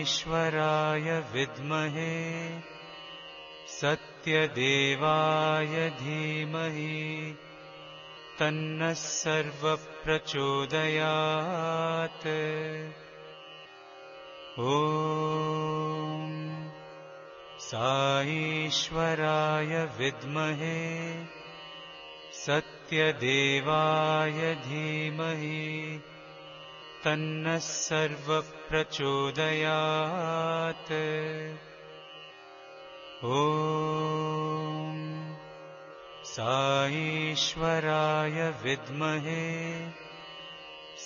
ईश्वराय विद्महे सत्यदेवाय धीमहि तन्नः सर्वप्रचोदयात्। ॐ ईश्वराय विद्महे सत्यदेवाय धीमहि तन्नः सर्वप्रचोदयात्। ॐ ईश्वराय विद्महे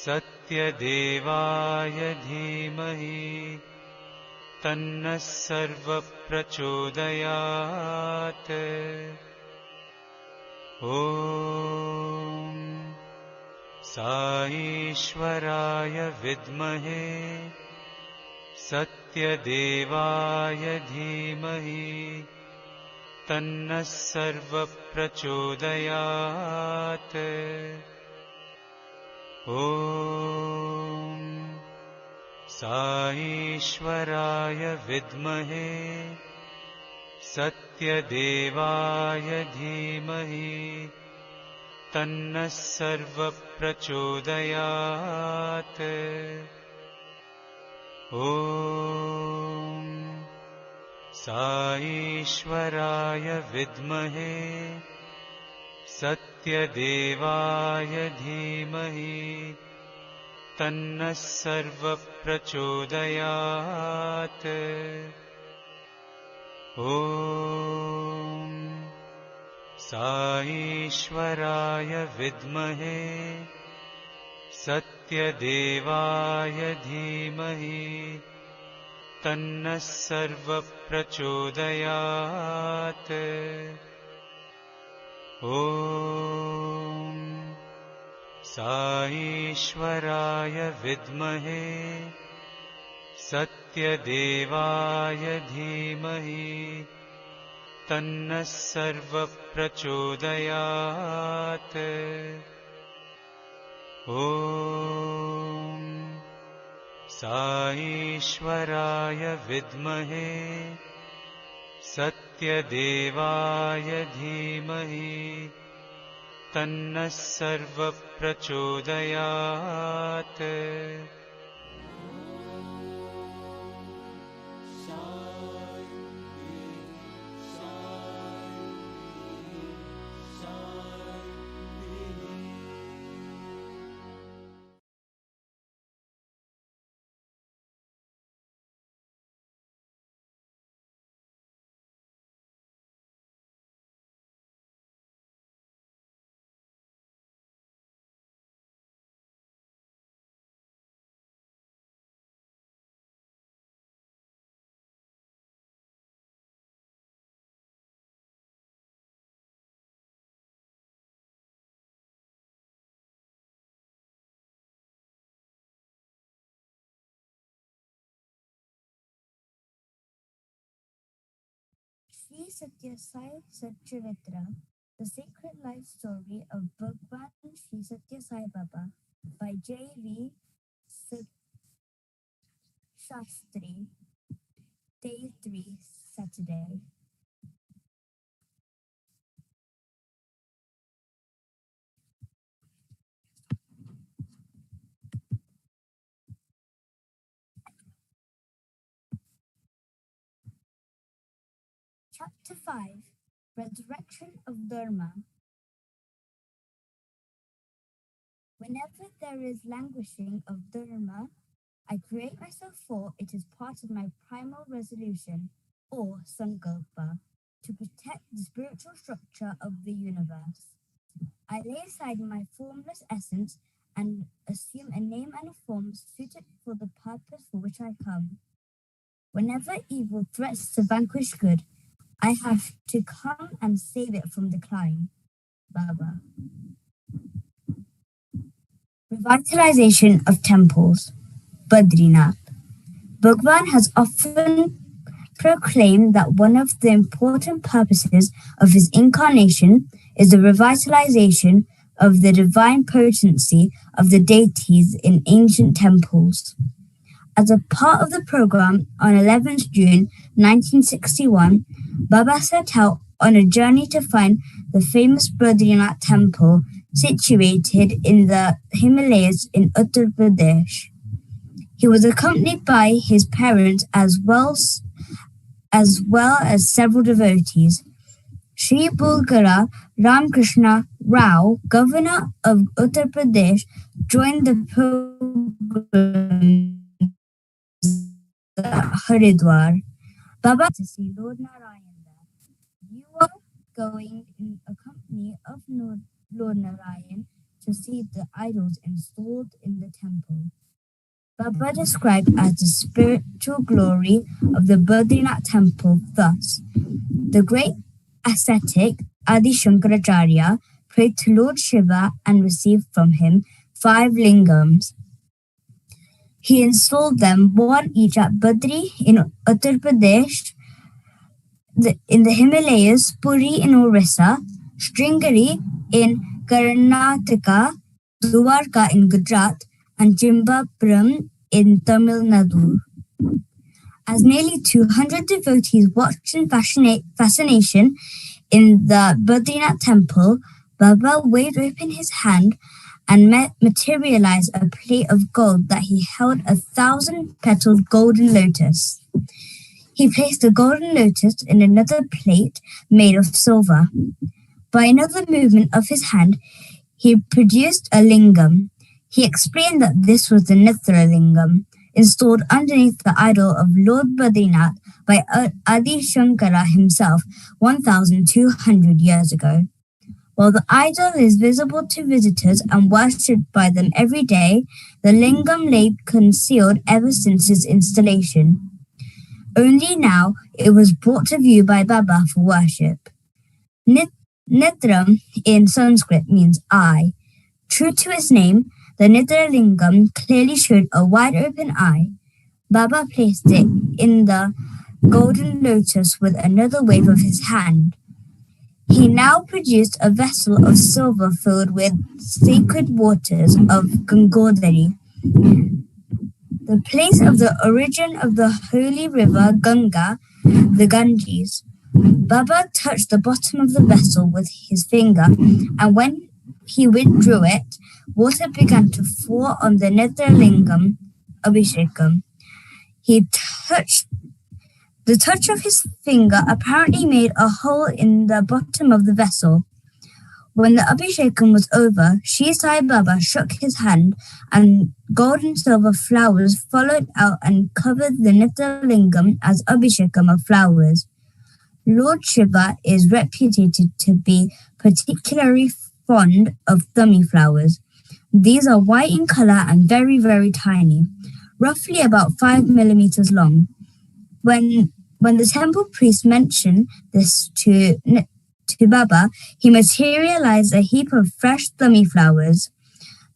सत्यदेवाय धीमहि तन्नः सर्वप्रचोदयात्। ॐ ईश्वराय विद्महे सत्यदेवाय धीमहि तन्नः सर्वप्रचोदयात्। ॐ साईश्वराय विद्महे सत्यदेवाय धीमहि तन्नः सर्वप्रचोदयात्। ॐ साईश्वराय विद्महे सत्यदेवाय धीमहि तन्नः सर्वप्रचोदयात्। ॐ साईश्वराय विद्महे सत्यदेवाय धीमहि तन्नः सर्वप्रचोदयात्। ॐ साईश्वराय विद्महे सत्यदेवाय धीमहि तन्नः सर्वप्रचोदयात्। ॐ साईश्वराय विद्महे सत्यदेवाय धीमहि तन्नः सर्वप्रचोदयात्। Sri Sathya Sai Satcharitra, The Sacred Life Story of Bhagawan Sri Sathya Sai Baba by J.V. Shastri, Day 3, Saturday. Chapter 5, Resurrection of Dharma. Whenever there is languishing of Dharma, I create myself, for it is part of my primal resolution, or sankalpa, to protect the spiritual structure of the universe. I lay aside my formless essence and assume a name and a form suited for the purpose for which I come. Whenever evil threats to vanquish good, I have to come and save it from decline. Baba. Revitalization of temples. Badrinath. Bhagawan has often proclaimed that one of the important purposes of his incarnation is the revitalization of the divine potency of the deities in ancient temples. As a part of the program, on 11th June 1961, Baba set out on a journey to find the famous Badrinath temple situated in the Himalayas in Uttar Pradesh. He was accompanied by his parents as well as several devotees. Sri Bulgara Ramkrishna Rao, governor of Uttar Pradesh, joined the pilgrims at Haridwar. Baba to see Lord Narayan there. You are going in a company of Lord Narayan to see the idols installed in the temple. Baba described as the spiritual glory of the Badrinath temple thus: the great ascetic Adi Shankaracharya prayed to Lord Shiva and received from him 5 lingams. He installed them, one each at Badri in Uttar Pradesh, in the Himalayas, Puri in Orissa, Sringeri in Karnataka, Dwarka in Gujarat, and Chimbapuram in Tamil Nadu. As nearly 200 devotees watched in fascination in the Badrinath temple, Baba waved open his hand and materialized a plate of gold that he held 1,000-petaled golden lotus. He placed the golden lotus in another plate made of silver. By another movement of his hand, he produced a lingam. He explained that this was the Nitra lingam, installed underneath the idol of Lord Badrinath by Adi Shankara himself 1,200 years ago. While the idol is visible to visitors and worshipped by them every day, the lingam lay concealed ever since its installation. Only now it was brought to view by Baba for worship. Nitram in Sanskrit means eye. True to its name, the Nitra lingam clearly showed a wide open eye. Baba placed it in the golden lotus with another wave of his hand. He now produced a vessel of silver filled with sacred waters of Gangodari, the place of the origin of the holy river Ganga, the Ganges. Baba touched the bottom of the vessel with his finger, and when he withdrew it, water began to fall on the Nitra lingam Abhishekam. The touch of his finger apparently made a hole in the bottom of the vessel. When the Abhishekam was over, Shri Sai Baba shook his hand and gold and silver flowers followed out and covered the Nitra lingam as Abhishekam of flowers. Lord Shiva is reputed to be particularly fond of thummy flowers. These are white in color and very, very tiny, roughly about 5 millimeters long. When the temple priest mentioned this to Baba, he materialized a heap of fresh thummy flowers.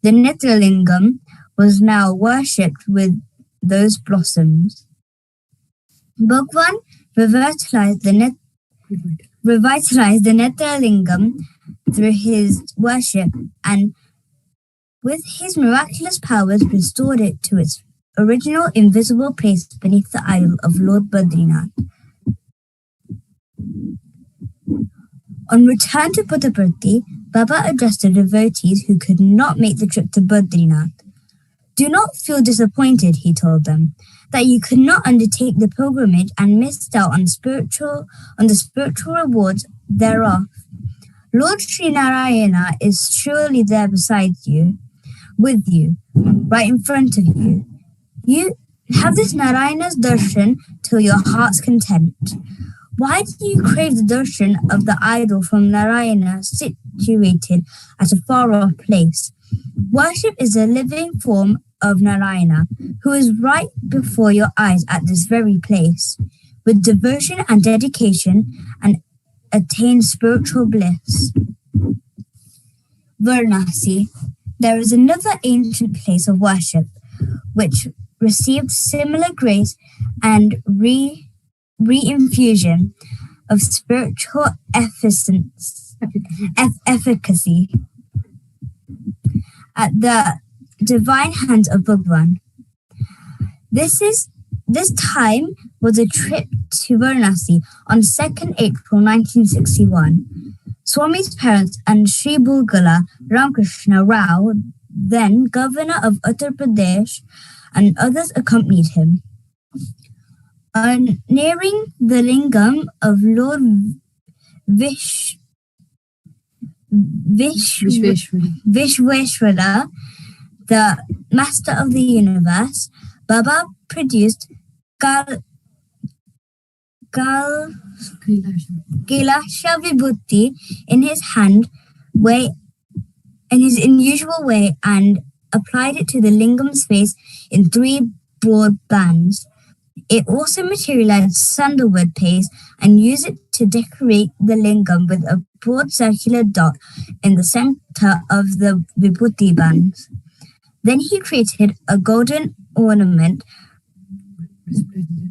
The Nitra lingam was now worshipped with those blossoms. Bhagawan revitalized the Nitra lingam through his worship and with his miraculous powers restored it to its original invisible place beneath the idol of Lord Badrinath. On return to Puttaparthi, Baba addressed the devotees who could not make the trip to Badrinath. Do not feel disappointed, he told them, that you could not undertake the pilgrimage and missed out on the spiritual rewards thereof. Lord Sri Narayana is surely there beside you, with you, right in front of you. You have this Narayana's darshan till your heart's content. Why do you crave the darshan of the idol from Narayana situated at a far-off place? Worship is a living form of Narayana, who is right before your eyes at this very place. With devotion and dedication, and attain spiritual bliss. Varanasi. There is another ancient place of worship which received similar grace and reinfusion of spiritual efficacy at the divine hands of Bhagawan. This time was a trip to Varanasi on 2nd April 1961. Swami's parents and Sri Bulgala Ramakrishna Rao, then governor of Uttar Pradesh, and others accompanied him. On nearing the lingam of Lord Vishweshwara, the master of the universe, Baba produced Kailasha Vibhuti in his unusual way and applied it to the lingam's face in 3 broad bands. It also materialized sandalwood paste and used it to decorate the lingam with a broad circular dot in the center of the Vibhuti bands. Then he created a golden ornament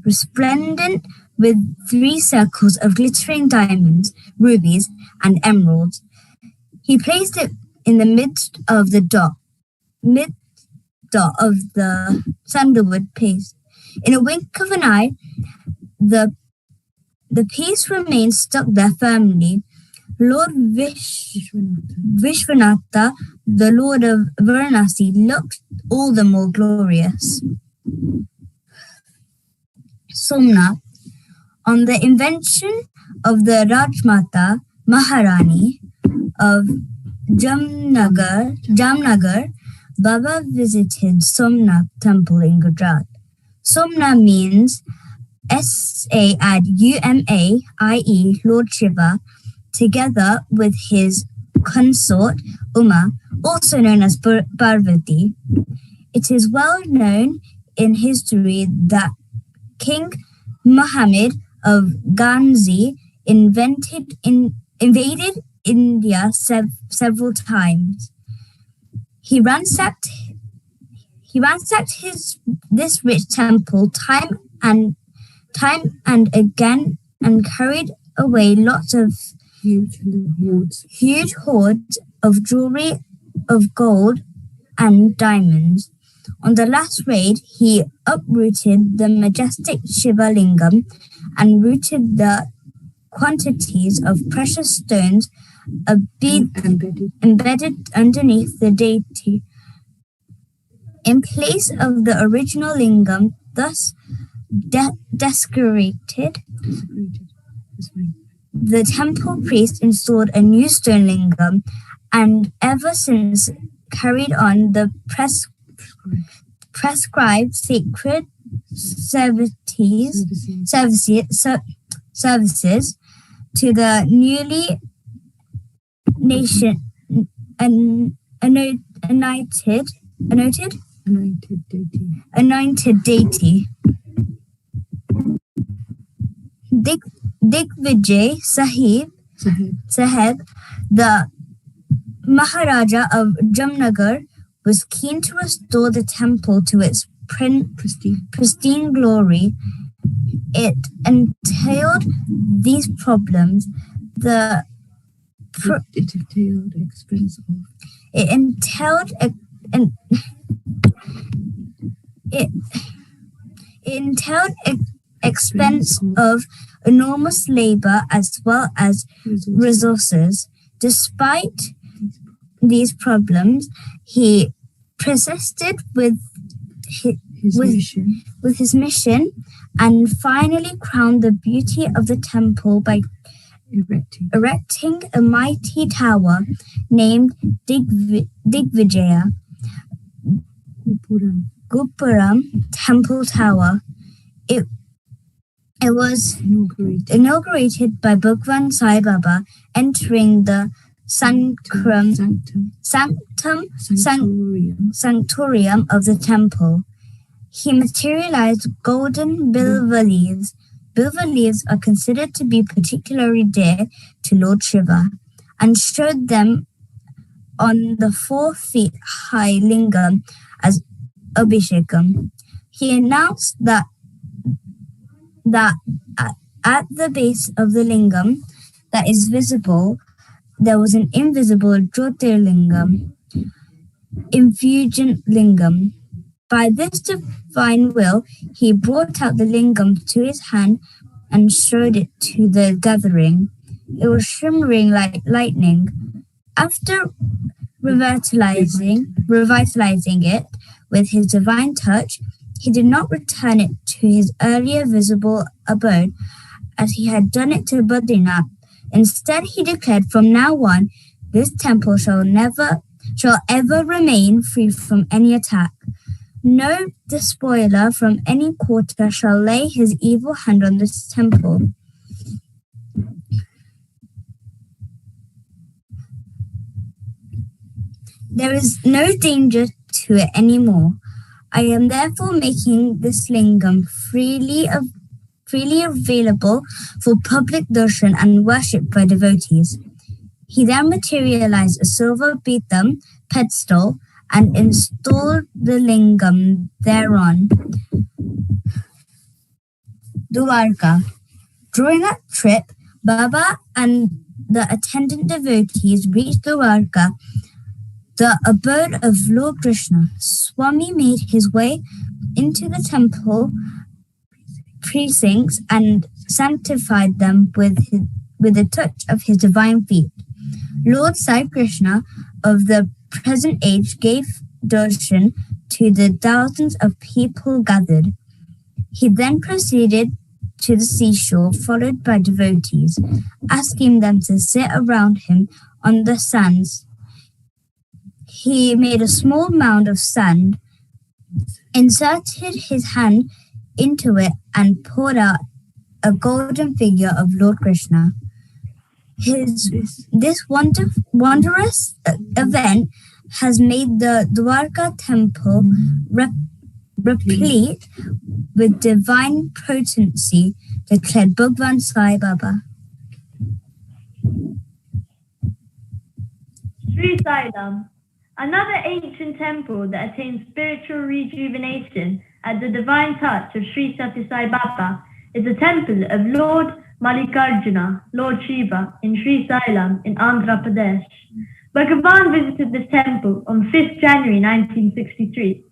resplendent with 3 circles of glittering diamonds, rubies, and emeralds. He placed it in the midst of the dot of the sandalwood paste. In a wink of an eye, the paste remained stuck there firmly. Lord Vishwanatha, the Lord of Varanasi, looked all the more glorious. Somnath. On the invention of the Rajmata Maharani of Jamnagar, Baba visited Somnath temple in Gujarat. Somna means Saumaie, Lord Shiva, together with his consort Uma, also known as Parvati. It is well known in history that King Muhammad of Ghazni invaded India several times. He ransacked this rich temple time and again and carried away lots of huge hoards of jewelry of gold and diamonds. On the last raid, he uprooted the majestic Shiva Lingam and rooted the quantities of precious stones embedded underneath the deity. In place of the original lingam, thus desecrated, the temple priest installed a new stone lingam and ever since carried on the prescribed sacred services to the newly anointed deity. Digvijay Sahib, the Maharaja of Jamnagar, was keen to restore the temple to its pristine glory. It entailed these problems. It entailed expense of enormous labor as well as resources. Despite these problems, he persisted with his mission and finally crowned the beauty of the temple by erecting a mighty tower named Digvijaya Gopuram Temple Tower. It was inaugurated by Bhagawan Sai Baba entering the sanctorium of the temple. He materialized golden bilva leaves. Bilva leaves are considered to be particularly dear to Lord Shiva, and showed them on the 4 feet high lingam as Abhishekam. He announced that at the base of the lingam that is visible, there was an invisible Jyotirlingam, infusion lingam. By this divine will, he brought out the lingam to his hand and showed it to the gathering. It was shimmering like lightning. After revitalizing it with his divine touch, he did not return it to his earlier visible abode as he had done it to Badrinath. Instead, he declared, from now on, this temple shall ever remain free from any attack. No despoiler from any quarter shall lay his evil hand on this temple. There is no danger to it anymore. I am therefore making this lingam freely available for public darshan and worship by devotees. He then materialized a silver Pitam pedestal and installed the lingam thereon. Dwarka. During that trip, Baba and the attendant devotees reached the abode of Lord Krishna. Swami made his way into the temple precincts and sanctified them with a touch of his divine feet. Lord Sai Krishna of the present age gave darshan to the thousands of people gathered. He then proceeded to the seashore, followed by devotees, asking them to sit around him on the sands. He made a small mound of sand, inserted his hand into it, and poured out a golden figure of Lord Krishna. This wondrous event has made the Dwarka temple replete with divine potency, declared Bhagawan Sai Baba. Sri Sailam, another ancient temple that attains spiritual rejuvenation at the divine touch of Sri Sathya Sai Baba, is the temple of Lord Mallikarjuna, Lord Shiva, in Sri Sailam in Andhra Pradesh. Bhagawan visited this temple on 5th January 1963.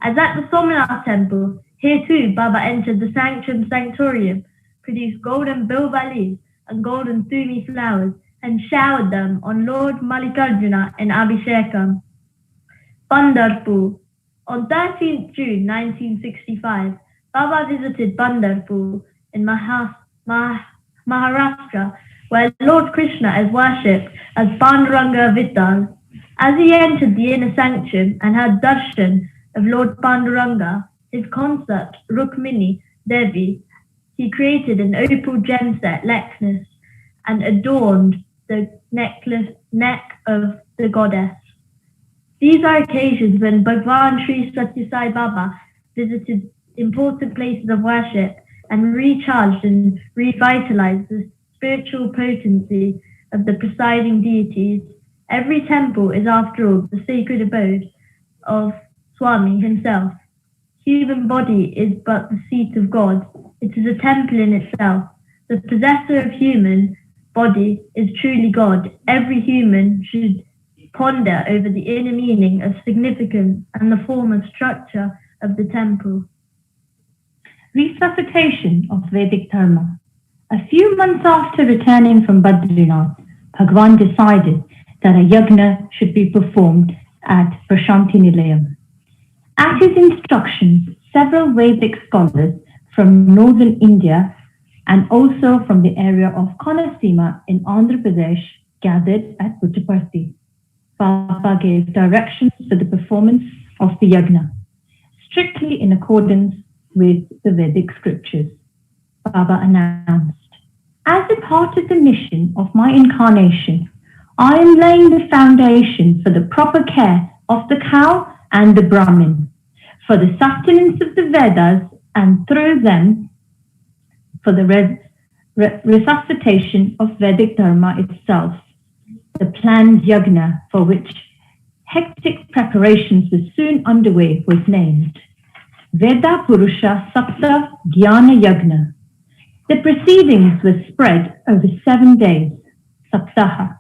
As at the Somnath temple, here too Baba entered the sanctum sanctorium, produced golden bilva leaves and golden thumi flowers, and showered them on Lord Mallikarjuna in Abhishekam. Pandharpur. On 13th June 1965, Baba visited Pandharpur in Maharashtra, where Lord Krishna is worshipped as Panduranga Vittal. As he entered the inner sanctum and had darshan of Lord Panduranga, his consort Rukmini Devi, he created an opal gem set necklace and adorned the neck of the goddess. These are occasions when Bhagavan Sri Sathya Sai Baba visited important places of worship and recharged and revitalized the spiritual potency of the presiding deities. Every temple is, after all, the sacred abode of Swami himself. Human body is but the seat of God. It is a temple in itself. The possessor of human body is truly God. Every human should ponder over the inner meaning of significance and the form of structure of the temple. Resuscitation of Vedic Dharma. A few months after returning from Badrinath, Bhagawan decided that a yagna should be performed at Prashanti Nilayam. At his instructions, several Vedic scholars from northern India and also from the area of Konasima in Andhra Pradesh gathered at Puttaparthi. Baba gave directions for the performance of the yagna, strictly in accordance with the Vedic scriptures. Baba announced, "As a part of the mission of my incarnation, I am laying the foundation for the proper care of the cow and the Brahmin, for the sustenance of the Vedas, and through them for the resuscitation of Vedic Dharma itself." The planned yagna, for which hectic preparations were soon underway, was named Veda Purusha Sapta Jnana Yagna. The proceedings were spread over 7 days, Saptaha,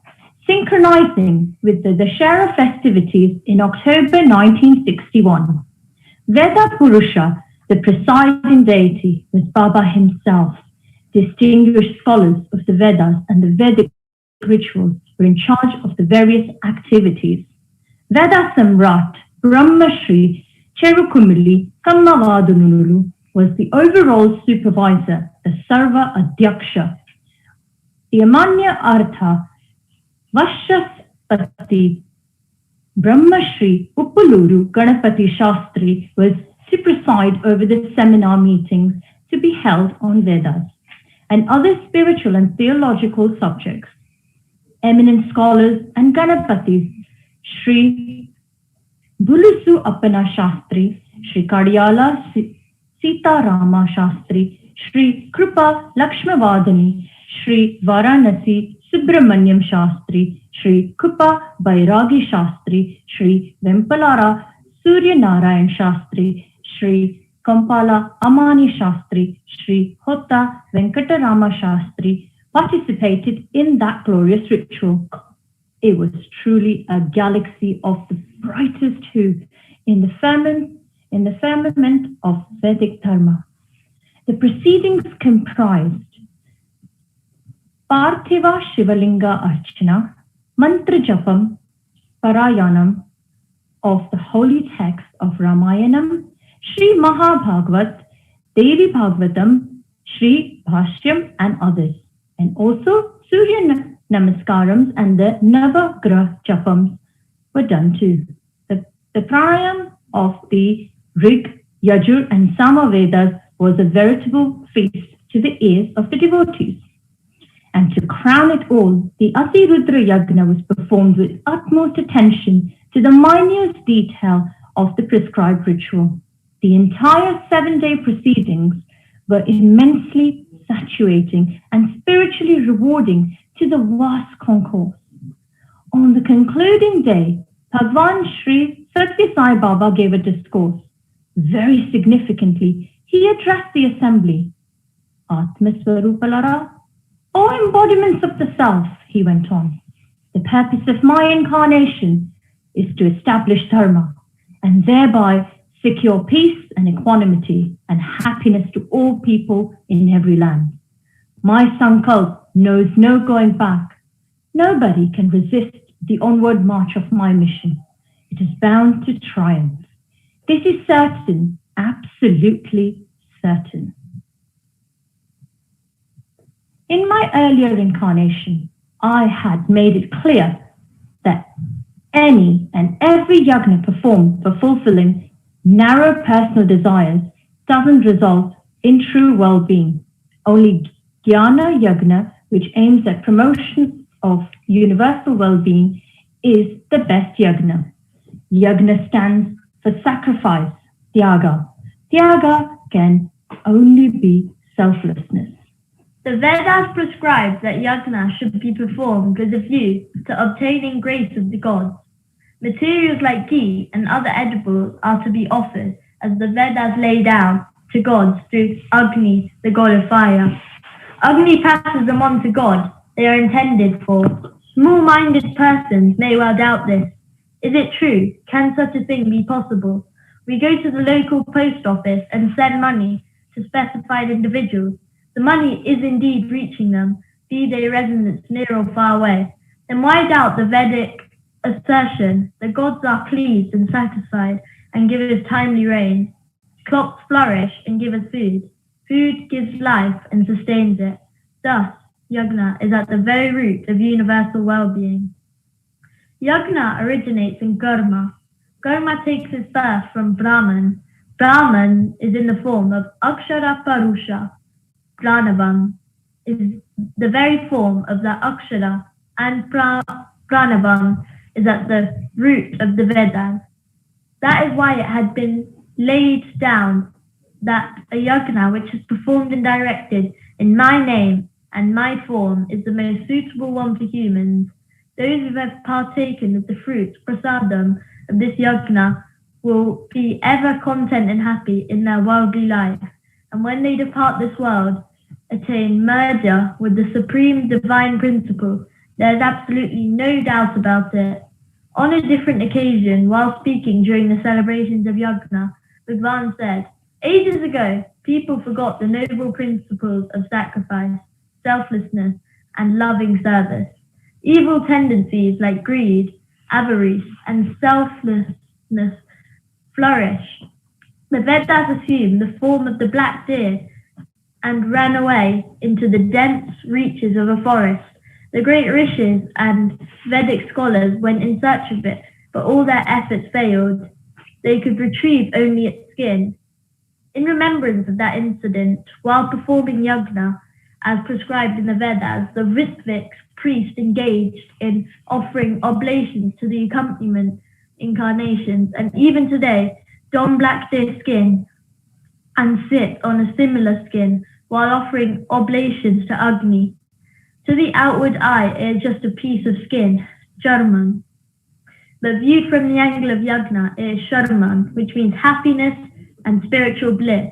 synchronizing with the Dashera festivities in October 1961. Veda Purusha, the presiding deity, was Baba himself. Distinguished scholars of the Vedas and the Vedic rituals were in charge of the various activities. Veda Samrat Brahma Shri Cherukumili Kammavadunulu was the overall supervisor, the Sarva Adhyaksha. The Amanya Artha Vashaspati Brahma Shri Uppaluru Ganapati Shastri was to preside over the seminar meetings to be held on Vedas and other spiritual and theological subjects. Eminent scholars and Ganapatis, Shri Bulusu Appana Shastri, Shri Kadiyala Sita Rama Shastri, Shri Krupa Lakshmavadani, Shri Varanasi Subramanyam Shastri, Shri Kupa Bairagi Shastri, Shri Vempalara Surya Narayan Shastri, Shri Kampala Amani Shastri, Shri Hota Venkatarama Shastri participated in that glorious ritual. It was truly a galaxy of the brightest hue in the in the firmament of Vedic Dharma. The proceedings comprised Parthiva Shivalinga Archana, Mantra Japam, Parayanam of the holy text of Ramayanam, Sri Mahabhagavat, Devi Bhagavatam, Sri Bhashyam and others, and also Surya Namaskarams and the Navagrah Japams were done too. The pranayam of the Rig, Yajur and Sama Vedas was a veritable feast to the ears of the devotees. And to crown it all, the Atirudra Yagna was performed with utmost attention to the minute detail of the prescribed ritual. The entire 7-day proceedings were immensely satiating and spiritually rewarding to the vast concourse. On the concluding day, Bhagawan Sri Sathya Sai Baba gave a discourse. Very significantly, he addressed the assembly. Atma Swarupalara, O embodiments of the self, he went on. The purpose of my incarnation is to establish dharma and thereby secure peace and equanimity and happiness to all people in every land. My sankalp knows no going back. Nobody can resist the onward march of my mission. It is bound to triumph. This is certain, absolutely certain. In my earlier incarnation, I had made it clear that any and every yagna performed for fulfilling narrow personal desires doesn't result in true well-being. Only jnana yagna, which aims at promotion of universal well-being, is the best yagna. Yagna stands for sacrifice, tyaga. Tyaga can only be selflessness. The Vedas prescribe that yagna should be performed with a view to obtaining grace of the gods. Materials like ghee and other edibles are to be offered as the Vedas lay down to gods through Agni, the god of fire. Agni passes them on to God they are intended for. Small-minded persons may well doubt this. Is it true? Can such a thing be possible? We go to the local post office and send money to specified individuals. The money is indeed reaching them, be they residents near or far away. Then why doubt the Vedic assertion? The gods are pleased and satisfied and give us timely rain. Crops flourish and give us food. Food gives life and sustains it. Thus, yagna is at the very root of universal well-being. Yagna originates in Karma. Karma takes its birth from Brahman. Brahman is in the form of Akshara Parusha. Pranavam is the very form of the Akshara, and Pranavam is at the root of the Vedas. That is why it had been laid down that a yagna which is performed and directed in my name and my form is the most suitable one for humans. Those who have partaken of the fruit, prasadam, of this yagna will be ever content and happy in their worldly life, and when they depart this world, attain merger with the supreme divine principle. There is absolutely no doubt about it. On a different occasion, while speaking during the celebrations of yagna, Bhagawan said, ages ago, people forgot the noble principles of sacrifice, selflessness, and loving service. Evil tendencies like greed, avarice, and selflessness flourish. The Vedas assumed the form of the black deer and ran away into the dense reaches of a forest. The great rishis and Vedic scholars went in search of it, but all their efforts failed. They could retrieve only its skin. In remembrance of that incident, while performing yagna, as prescribed in the Vedas, the Ritvik priest engaged in offering oblations to the accompaniment incarnations, and even today, don black deer skin and sit on a similar skin while offering oblations to Agni. To the outward eye, it is just a piece of skin, charman. But viewed from the angle of yagna, it is sharman, which means happiness and spiritual bliss.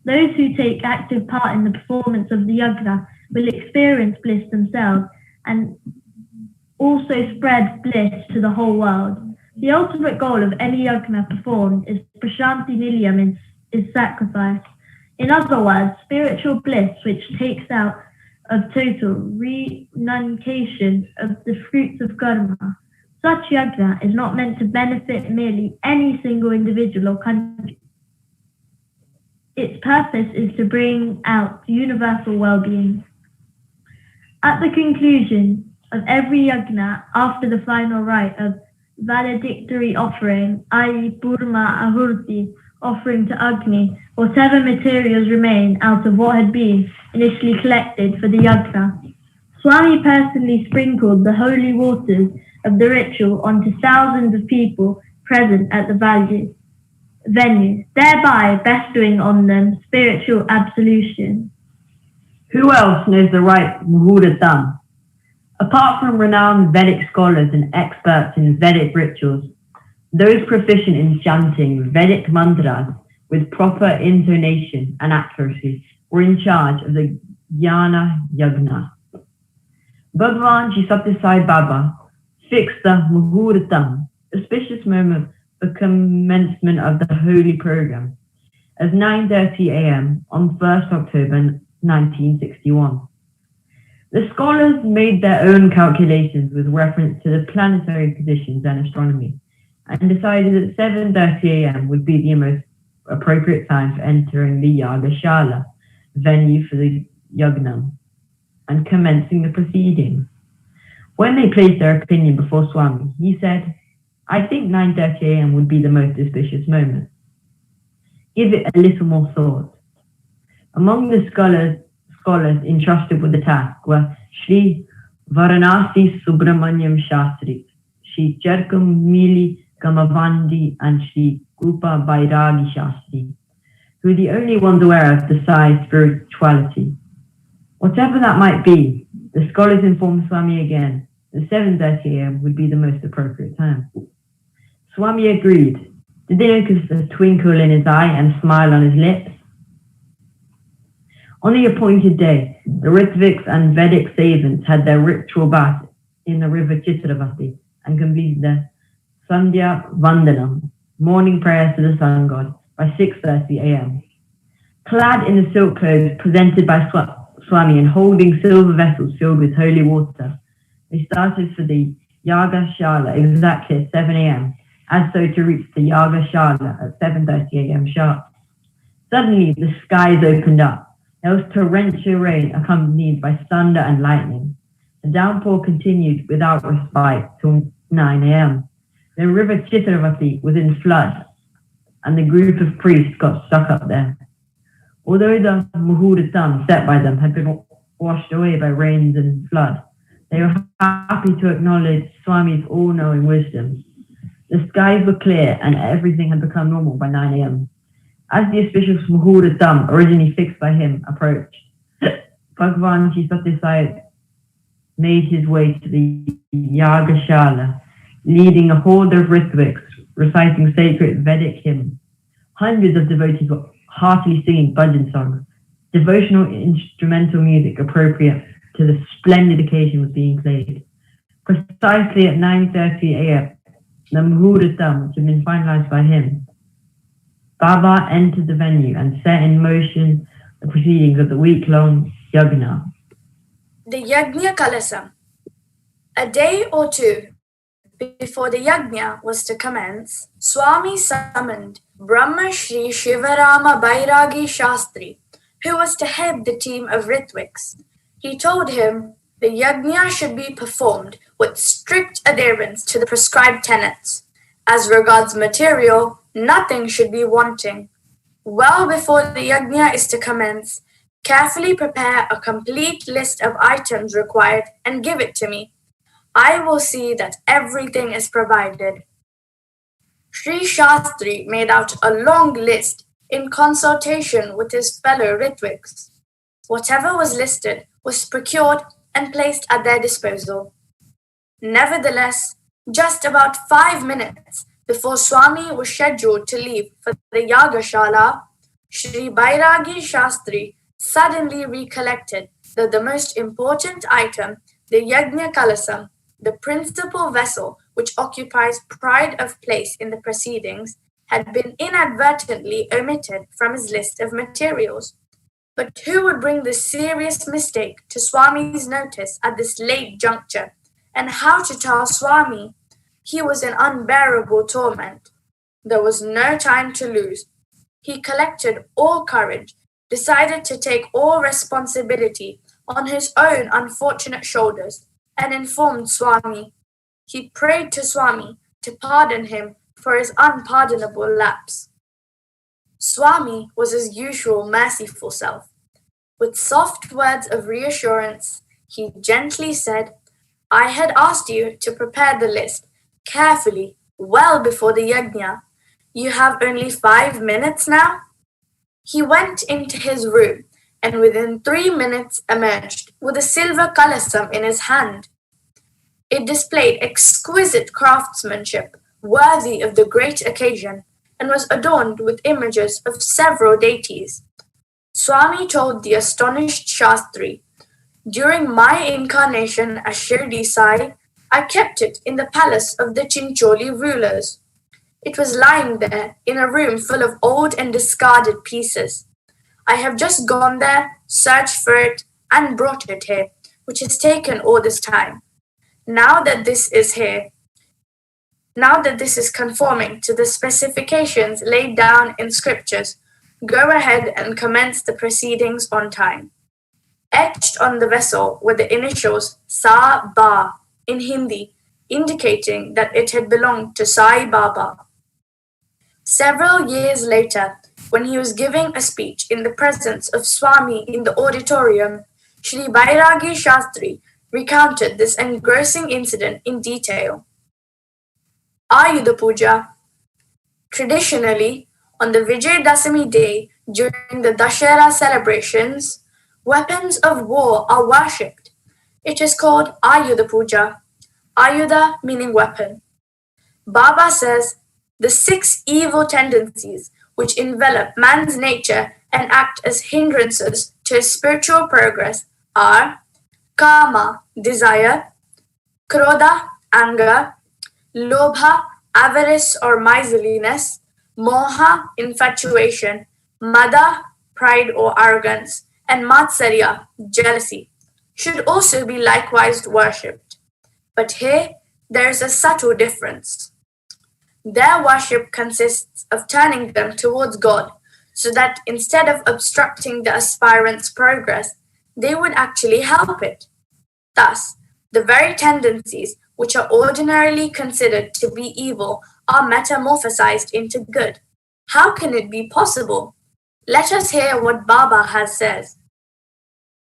Those who take active part in the performance of the yagna will experience bliss themselves and also spread bliss to the whole world. The ultimate goal of any yagna performed is prashanti nilayam, is sacrifice. In other words, spiritual bliss which takes out of total renunciation of the fruits of karma. Such yagna is not meant to benefit merely any single individual or country. Its purpose is to bring out universal well-being. At the conclusion of every yagna, after the final rite of valedictory offering, i.e. purma ahurti, offering to Agni, whatever materials remain out of what had been initially collected for the yagna, Swami personally sprinkled the holy waters of the ritual onto thousands of people present at the venue, thereby bestowing on them spiritual absolution. Who else knows the right Muhuratam? Apart from renowned Vedic scholars and experts in Vedic rituals, those proficient in chanting Vedic mantras with proper intonation and accuracy were in charge of the Jnana Yagna. Bhagawan Sathya Sai Baba fixed the Muhuratam, auspicious moment for commencement of the holy program, as 9:30 a.m. on 1st October 1961. The scholars made their own calculations with reference to the planetary positions and astronomy, and decided that 7:30 a.m. would be the most appropriate time for entering the Yagashala, venue for the Yagna, and commencing the proceedings. When they placed their opinion before Swami, he said, "I think 9:30 a.m. would be the most auspicious moment. Give it a little more thought." Among the scholars entrusted with the task were Sri Varanasi Subramanyam Shastri, Sri Cherkum Mili Gamavandi, and Sri Gupa Bairagi Shastri, who are the only ones aware of the Sai spirituality. Whatever that might be, the scholars informed Swami again that 7:30 a.m. would be the most appropriate time. Swami agreed. Did they notice a twinkle in his eye and a smile on his lips? On the appointed day, the Ritviks and Vedic savants had their ritual bath in the river Chitravati and completed their Sandhya Vandanam, morning prayers to the sun god, by 6:30 a.m. Clad in the silk clothes presented by Swami and holding silver vessels filled with holy water, they started for the Yagashala exactly at 7 a.m., as so to reach the Yagashala at 7:30 a.m. sharp. Suddenly, the skies opened up. There was torrential rain accompanied by thunder and lightning. The downpour continued without respite till 9 a.m. The river Chitravati was in flood, and the group of priests got stuck up there. Although the Muhuratam set by them had been washed away by rains and flood, they were happy to acknowledge Swami's all-knowing wisdom. The skies were clear and everything had become normal by 9 a.m. As the auspicious Muhuratam, originally fixed by him, approached, Bhagawan Sathya Sai made his way to the Yagashala, leading a horde of Ritviks, reciting sacred Vedic hymns. Hundreds of devotees were heartily singing bhajan songs. Devotional instrumental music appropriate to the splendid occasion was being played. Precisely at 9:30 a.m., the Muhuratam, which had been finalized by him, Baba entered the venue and set in motion the proceedings of the week-long yagna. The Yagna Kalasam. A day or two before the yagna was to commence, Swami summoned Brahma Shri Shivarama Bairagi Shastri, who was to head the team of Ritviks. He told him the yagna should be performed with strict adherence to the prescribed tenets. As regards material, nothing should be wanting. Well before the yagna is to commence, carefully prepare a complete list of items required and give it to me. I will see that everything is provided. Sri Shastri made out a long list in consultation with his fellow Ritviks. Whatever was listed was procured and placed at their disposal. Nevertheless, just about 5 minutes before Swami was scheduled to leave for the Yagashala, Sri Bairagi Shastri suddenly recollected that the most important item, the Yagna Kalasam, the principal vessel which occupies pride of place in the proceedings, had been inadvertently omitted from his list of materials. But who would bring this serious mistake to Swami's notice at this late juncture, and how to tell Swami? He was in unbearable torment. There was no time to lose. He collected all courage, decided to take all responsibility on his own unfortunate shoulders, and informed Swami. He prayed to Swami to pardon him for his unpardonable lapse. Swami was his usual merciful self. With soft words of reassurance, he gently said, I had asked you to prepare the list carefully, well before the yagna. You have only 5 minutes now? He went into his room and within 3 minutes emerged with a silver kalasam in his hand. It displayed exquisite craftsmanship worthy of the great occasion and was adorned with images of several deities. Swami told the astonished Shastri, during my incarnation as Shirdi Sai, I kept it in the palace of the Chincholi rulers. It was lying there in a room full of old and discarded pieces. I have just gone there, searched for it, and brought it here, which has taken all this time. Now that this is conforming to the specifications laid down in scriptures, go ahead and commence the proceedings on time. Etched on the vessel were the initials Sa Ba in Hindi, indicating that it had belonged to Sai Baba. Several years later, when he was giving a speech in the presence of Swami in the auditorium, Shri Bairagi Shastri recounted this engrossing incident in detail. Ayudha Puja. Traditionally, on the Vijay Dasami day during the Dashera celebrations, weapons of war are worshipped. It is called Ayudha Puja, Ayudha meaning weapon. Baba says the 6 evil tendencies which envelop man's nature and act as hindrances to his spiritual progress are Kama, desire, Krodha, anger, Lobha, avarice or miserliness, Moha, infatuation, Mada, pride or arrogance, and Matsarya, jealousy, should also be likewise worshipped. But here there is a subtle difference. Their worship consists of turning them towards God, so that instead of obstructing the aspirant's progress, they would actually help it. Thus, the very tendencies which are ordinarily considered to be evil are metamorphosized into good. How can it be possible? Let us hear what Baba has says.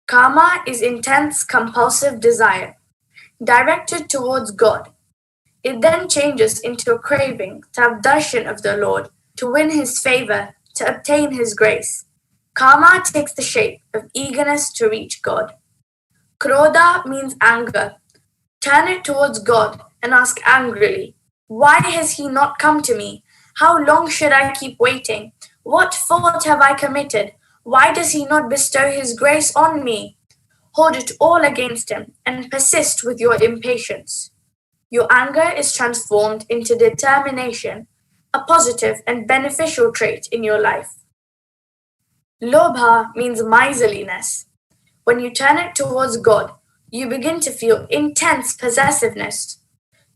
Kama is intense compulsive desire, directed towards God. It then changes into a craving to have darshan of the Lord, to win his favor, to obtain his grace. Kama takes the shape of eagerness to reach God. Krodha means anger. Turn it towards God and ask angrily, why has he not come to me? How long should I keep waiting? What fault have I committed? Why does he not bestow his grace on me? Hold it all against him and persist with your impatience. Your anger is transformed into determination, a positive and beneficial trait in your life. Lobha means miserliness. When you turn it towards God, you begin to feel intense possessiveness.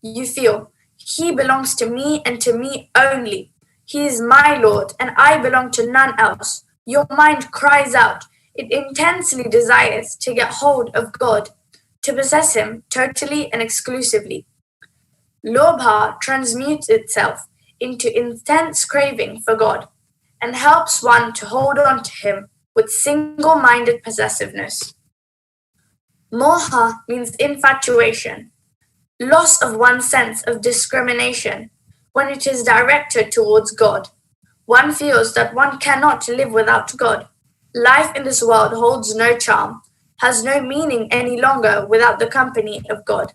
You feel, he belongs to me and to me only. He is my Lord and I belong to none else. Your mind cries out. It intensely desires to get hold of God, to possess him totally and exclusively. Lobha transmutes itself into intense craving for God and helps one to hold on to him with single-minded possessiveness. Moha means infatuation, loss of one's sense of discrimination when it is directed towards God. One feels that one cannot live without God. Life in this world holds no charm, has no meaning any longer without the company of God.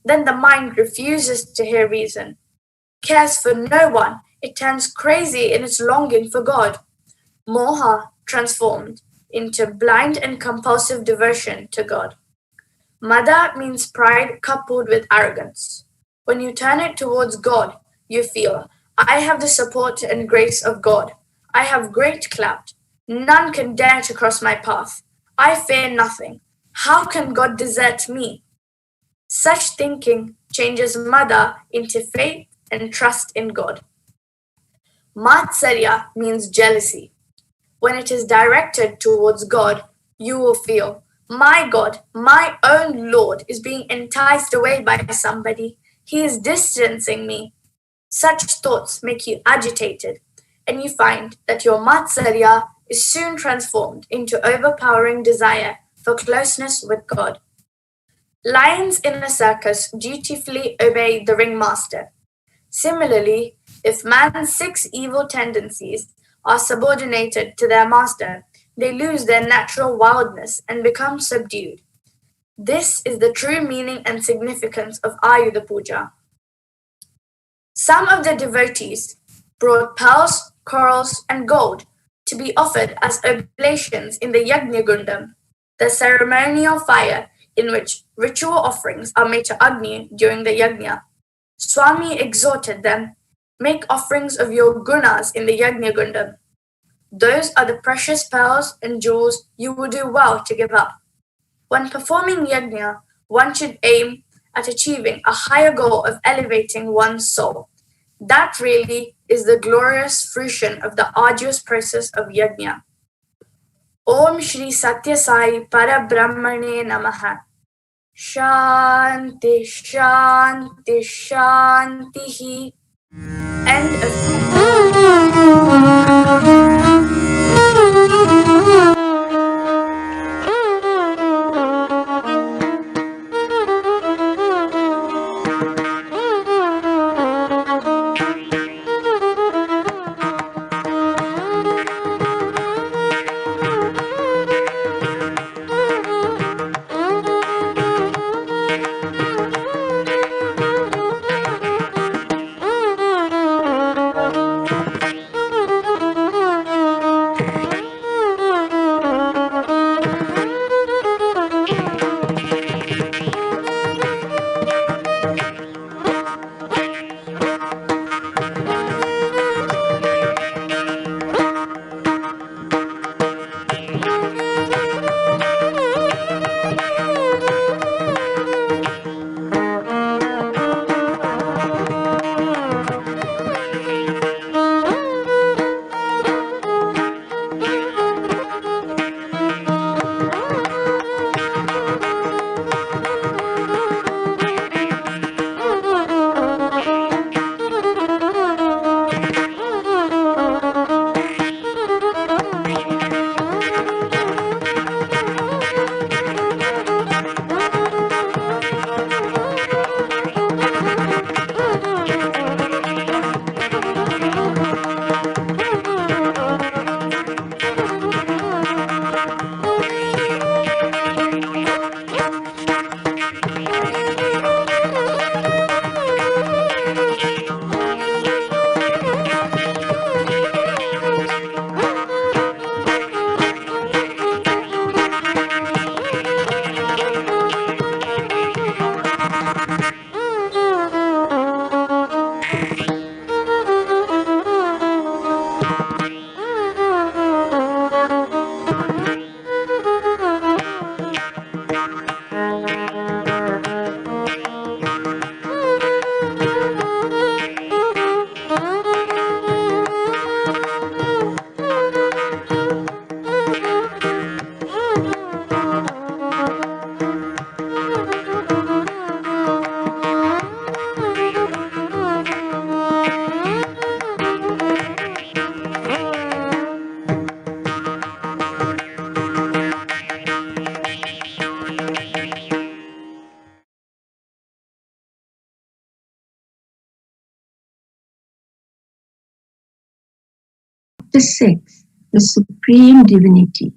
Then the mind refuses to hear reason, cares for no one, it turns crazy in its longing for God. Moha transformed into blind and compulsive devotion to God. Mada means pride coupled with arrogance. When you turn it towards God, you feel, I have the support and grace of God. I have great clout. None can dare to cross my path. I fear nothing. How can God desert me? Such thinking changes mada into faith and trust in God. Matsarya means jealousy. When it is directed towards God, you will feel, my God, my own Lord is being enticed away by somebody. He is distancing me. Such thoughts make you agitated, and you find that your Matsarya is soon transformed into overpowering desire for closeness with God. Lions in a circus dutifully obey the ringmaster. Similarly, if man's 6 evil tendencies are subordinated to their master, they lose their natural wildness and become subdued. This is the true meaning and significance of Ayudha Puja. Some of the devotees brought pearls, corals, and gold to be offered as oblations in the Yagna Gundam, the ceremonial fire in which ritual offerings are made to Agni during the Yagna. Swami exhorted them, make offerings of your gunas in the Yagna Gundam. Those are the precious pearls and jewels you will do well to give up. When performing yagna, one should aim at achieving a higher goal of elevating one's soul. That really is the glorious fruition of the arduous process of yagna. Om Shri Sathya Sai Parabrahmane Namaha. Shanti, Shanti, Shanti. End of Chapter 6, the Supreme Divinity.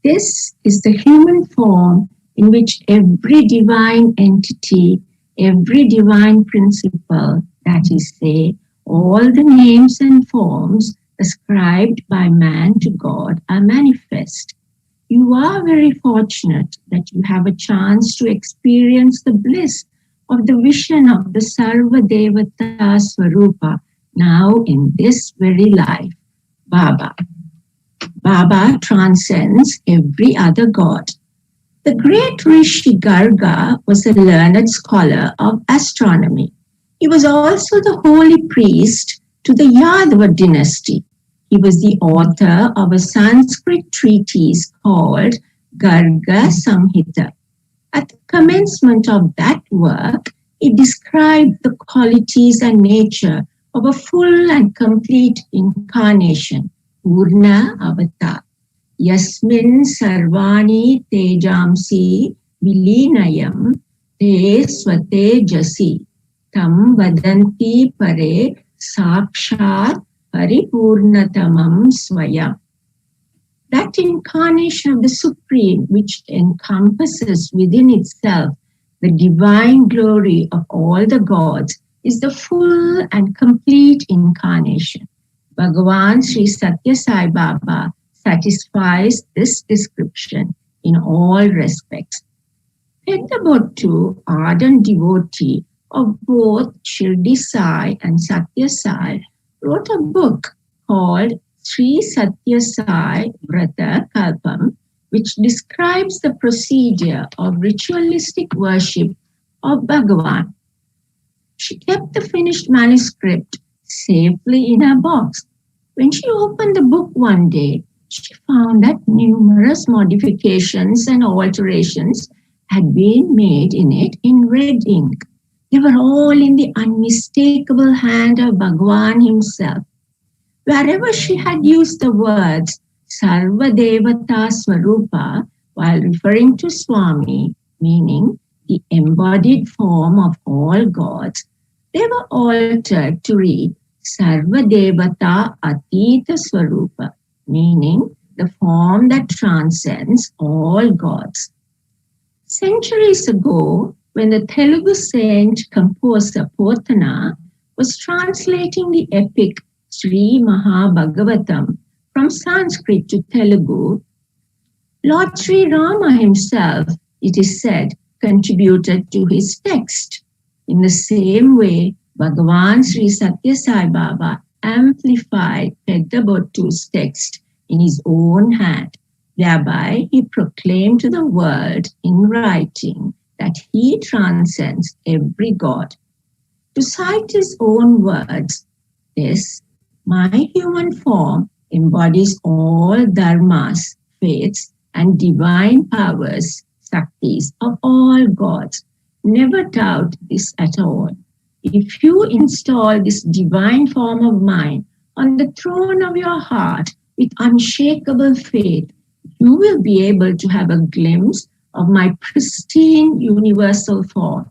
This is the human form in which every divine entity, every divine principle, that is, say, all the names and forms ascribed by man to God are manifest. You are very fortunate that you have a chance to experience the bliss of the vision of the Sarva Devata Swarupa now in this very life, Baba. Baba transcends every other god. The great Rishi Garga was a learned scholar of astronomy. He was also the holy priest to the Yadava dynasty. He was the author of a Sanskrit treatise called Garga Samhita. At the commencement of that work, he described the qualities and nature of a full and complete incarnation, Purna Avatar. Yasmin Sarvani Tejamsi Vilinayam Te Swate Jasi Tam Vadanti Pare Sakshat Paripurnatamam Swayam. That incarnation of the Supreme, which encompasses within itself the divine glory of all the gods, is the full and complete incarnation. Bhagawan Sri Sathya Sai Baba satisfies this description in all respects. Peddabottu, ardent devotee of both Shirdi Sai and Sathya Sai, wrote a book called Sri Sathya Sai Vrata Kalpam, which describes the procedure of ritualistic worship of Bhagavan. She kept the finished manuscript safely in her box. When she opened the book one day, she found that numerous modifications and alterations had been made in it in red ink. They were all in the unmistakable hand of Bhagavan himself. Wherever she had used the words Sarva Devata Swarupa while referring to Swami, meaning the embodied form of all gods, they were altered to read Sarva Devata Atita Swarupa, meaning the form that transcends all gods. Centuries ago, when the Telugu saint composer Potana was translating the epic Sri Mahabhagavatam from Sanskrit to Telugu, Lord Sri Rama himself, it is said, contributed to his text. In the same way, Bhagavan Sri Sathya Sai Baba amplified Peddabottu's text in his own hand, whereby he proclaimed to the world in writing that he transcends every god. To cite his own words, this, my human form, embodies all dharmas, faiths, and divine powers, saktis of all gods. Never doubt this at all. If you install this divine form of mine on the throne of your heart with unshakable faith, you will be able to have a glimpse of my pristine universal form.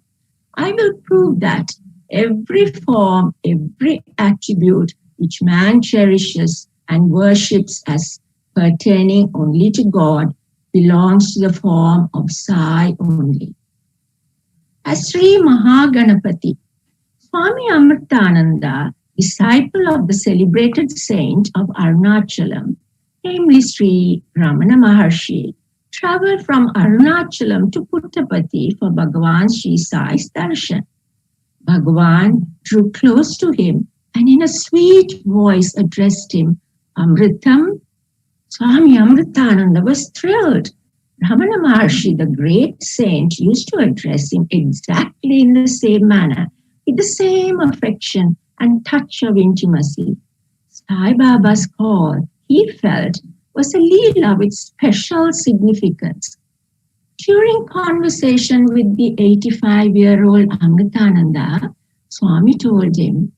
I will prove that every form, every attribute which man cherishes and worships as pertaining only to God belongs to the form of Sai only. As Sri Mahaganapati, Swami Amritananda, disciple of the celebrated saint of Arunachalam, namely Sri Ramana Maharshi, traveled from Arunachalam to Puttapati for Bhagavan Sri Sai's darshan. Bhagavan drew close to him and in a sweet voice addressed him, Amritam. Swami Amritananda was thrilled. Ramana Maharshi, the great saint, used to address him exactly in the same manner, with the same affection and touch of intimacy. Sai Baba's call, he felt, was a leela with special significance. During conversation with the 85-year-old Amritananda, Swami told him,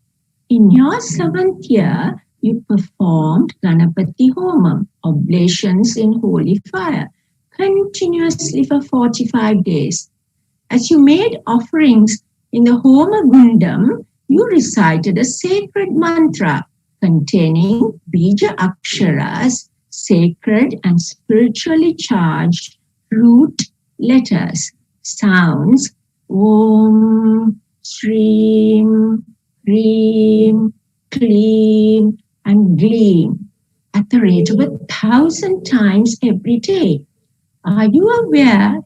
in your 7th year, you performed Ganapati Homam, oblations in holy fire, continuously for 45 days. As you made offerings in the Homa Gundam, you recited a sacred mantra containing Bija Aksharas, sacred and spiritually charged root letters, sounds, Om, Shreem, Reem, Kleem, and Gleam at the rate of 1,000 times every day. Are you aware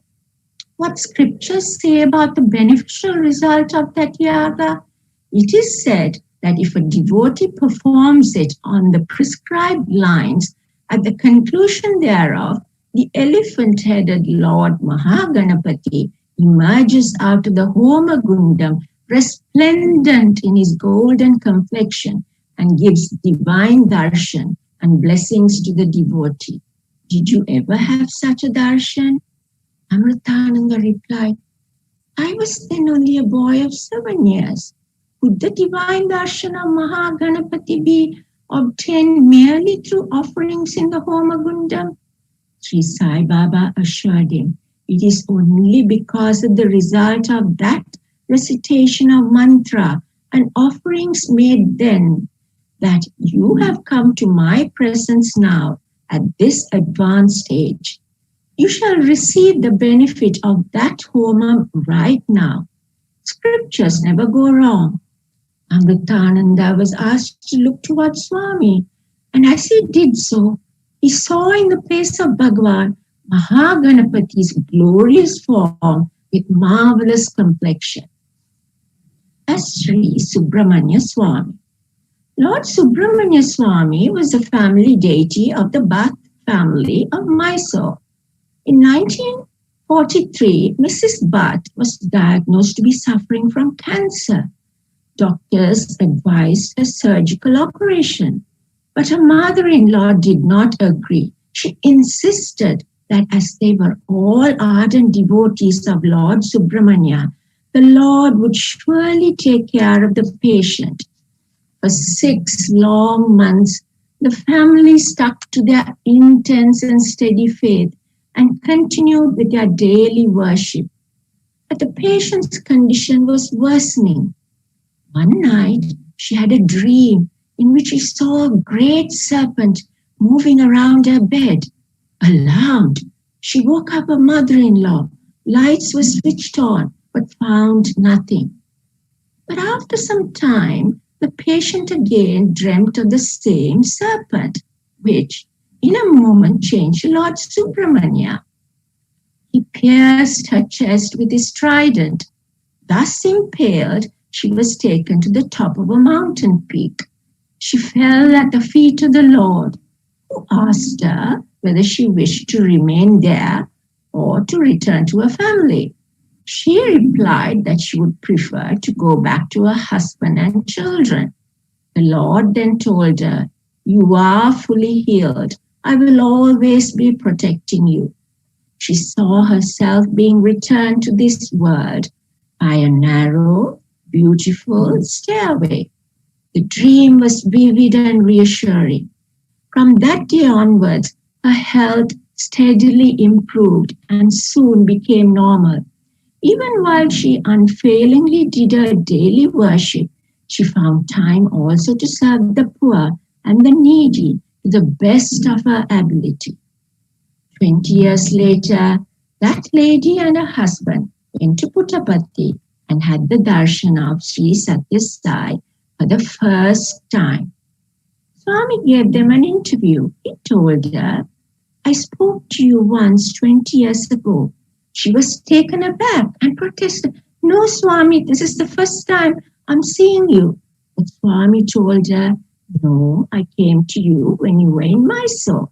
what scriptures say about the beneficial result of that yaga? It is said that if a devotee performs it on the prescribed lines, at the conclusion thereof, the elephant-headed Lord Mahaganapati emerges out of the Homagundam, resplendent in his golden complexion, and gives divine darshan and blessings to the devotee. Did you ever have such a darshan? Amritananda replied, I was then only a boy of 7 years. Could the divine darshan of Mahaganapati be obtained merely through offerings in the Homagundam? Sri Sai Baba assured him, it is only because of the result of that recitation of mantra and offerings made then that you have come to my presence now at this advanced age. You shall receive the benefit of that homa right now. Scriptures never go wrong. Amritananda was asked to look towards Swami, and as he did so, he saw in the face of Bhagawan Mahaganapati's glorious form with marvelous complexion as Sri Subramanya Swami. Lord Subramanya Swami was the family deity of the Bhatt family of Mysore. In 1943, Mrs. Bhatt was diagnosed to be suffering from cancer. Doctors advised a surgical operation, but her mother-in-law did not agree. She insisted that as they were all ardent devotees of Lord Subramanya, the Lord would surely take care of the patient. For 6 long months, the family stuck to their intense and steady faith and continued with their daily worship. But the patient's condition was worsening. One night, she had a dream in which she saw a great serpent moving around her bed. Alarmed, she woke up her mother-in-law. Lights were switched on, but found nothing. But after some time, the patient again dreamt of the same serpent, which in a moment changed to Lord Subramanya. He pierced her chest with his trident. Thus impaled, she was taken to the top of a mountain peak. She fell at the feet of the Lord, who asked her whether she wished to remain there or to return to her family. She replied that she would prefer to go back to her husband and children. The Lord then told her, "You are fully healed. I will always be protecting you." She saw herself being returned to this world by a narrow, beautiful stairway. The dream was vivid and reassuring. From that day onwards, her health steadily improved and soon became normal. Even while she unfailingly did her daily worship, she found time also to serve the poor and the needy to the best of her ability. 20 years later, that lady and her husband went to Puttaparthi and had the darshan of Sri Sathya Sai for the first time. Swami gave them an interview. He told her, "I spoke to you once 20 years ago." She was taken aback and protested, "No, Swami, this is the first time I'm seeing you." But Swami told her, "No, I came to you when you were in Mysore."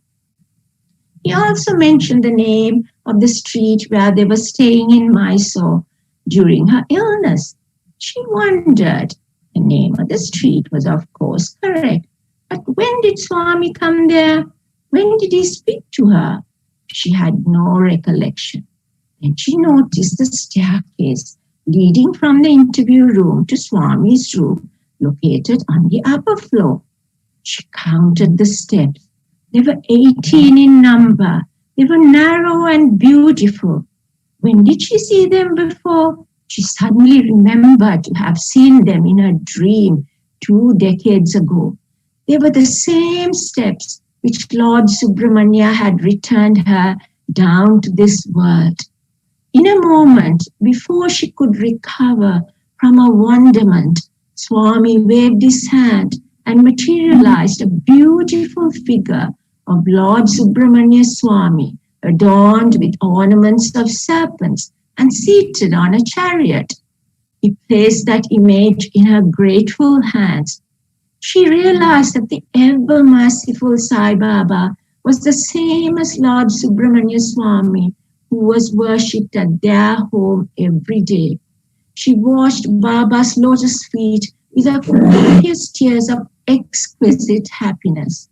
He also mentioned the name of the street where they were staying in Mysore during her illness. She wondered. The name of the street was, of course, correct. But when did Swami come there? When did he speak to her? She had no recollection. Then she noticed the staircase leading from the interview room to Swami's room, located on the upper floor. She counted the steps. They were 18 in number. They were narrow and beautiful. When did she see them before? She suddenly remembered to have seen them in her dream 2 decades ago. They were the same steps which Lord Subramanya had returned her down to this world. In a moment, before she could recover from her wonderment, Swami waved his hand and materialized a beautiful figure of Lord Subramanya Swami, adorned with ornaments of serpents and seated on a chariot. He placed that image in her grateful hands. She realized that the ever-merciful Sai Baba was the same as Lord Subramanya Swami, who was worshipped at their home every day. She washed Baba's lotus feet with her copious tears of exquisite happiness.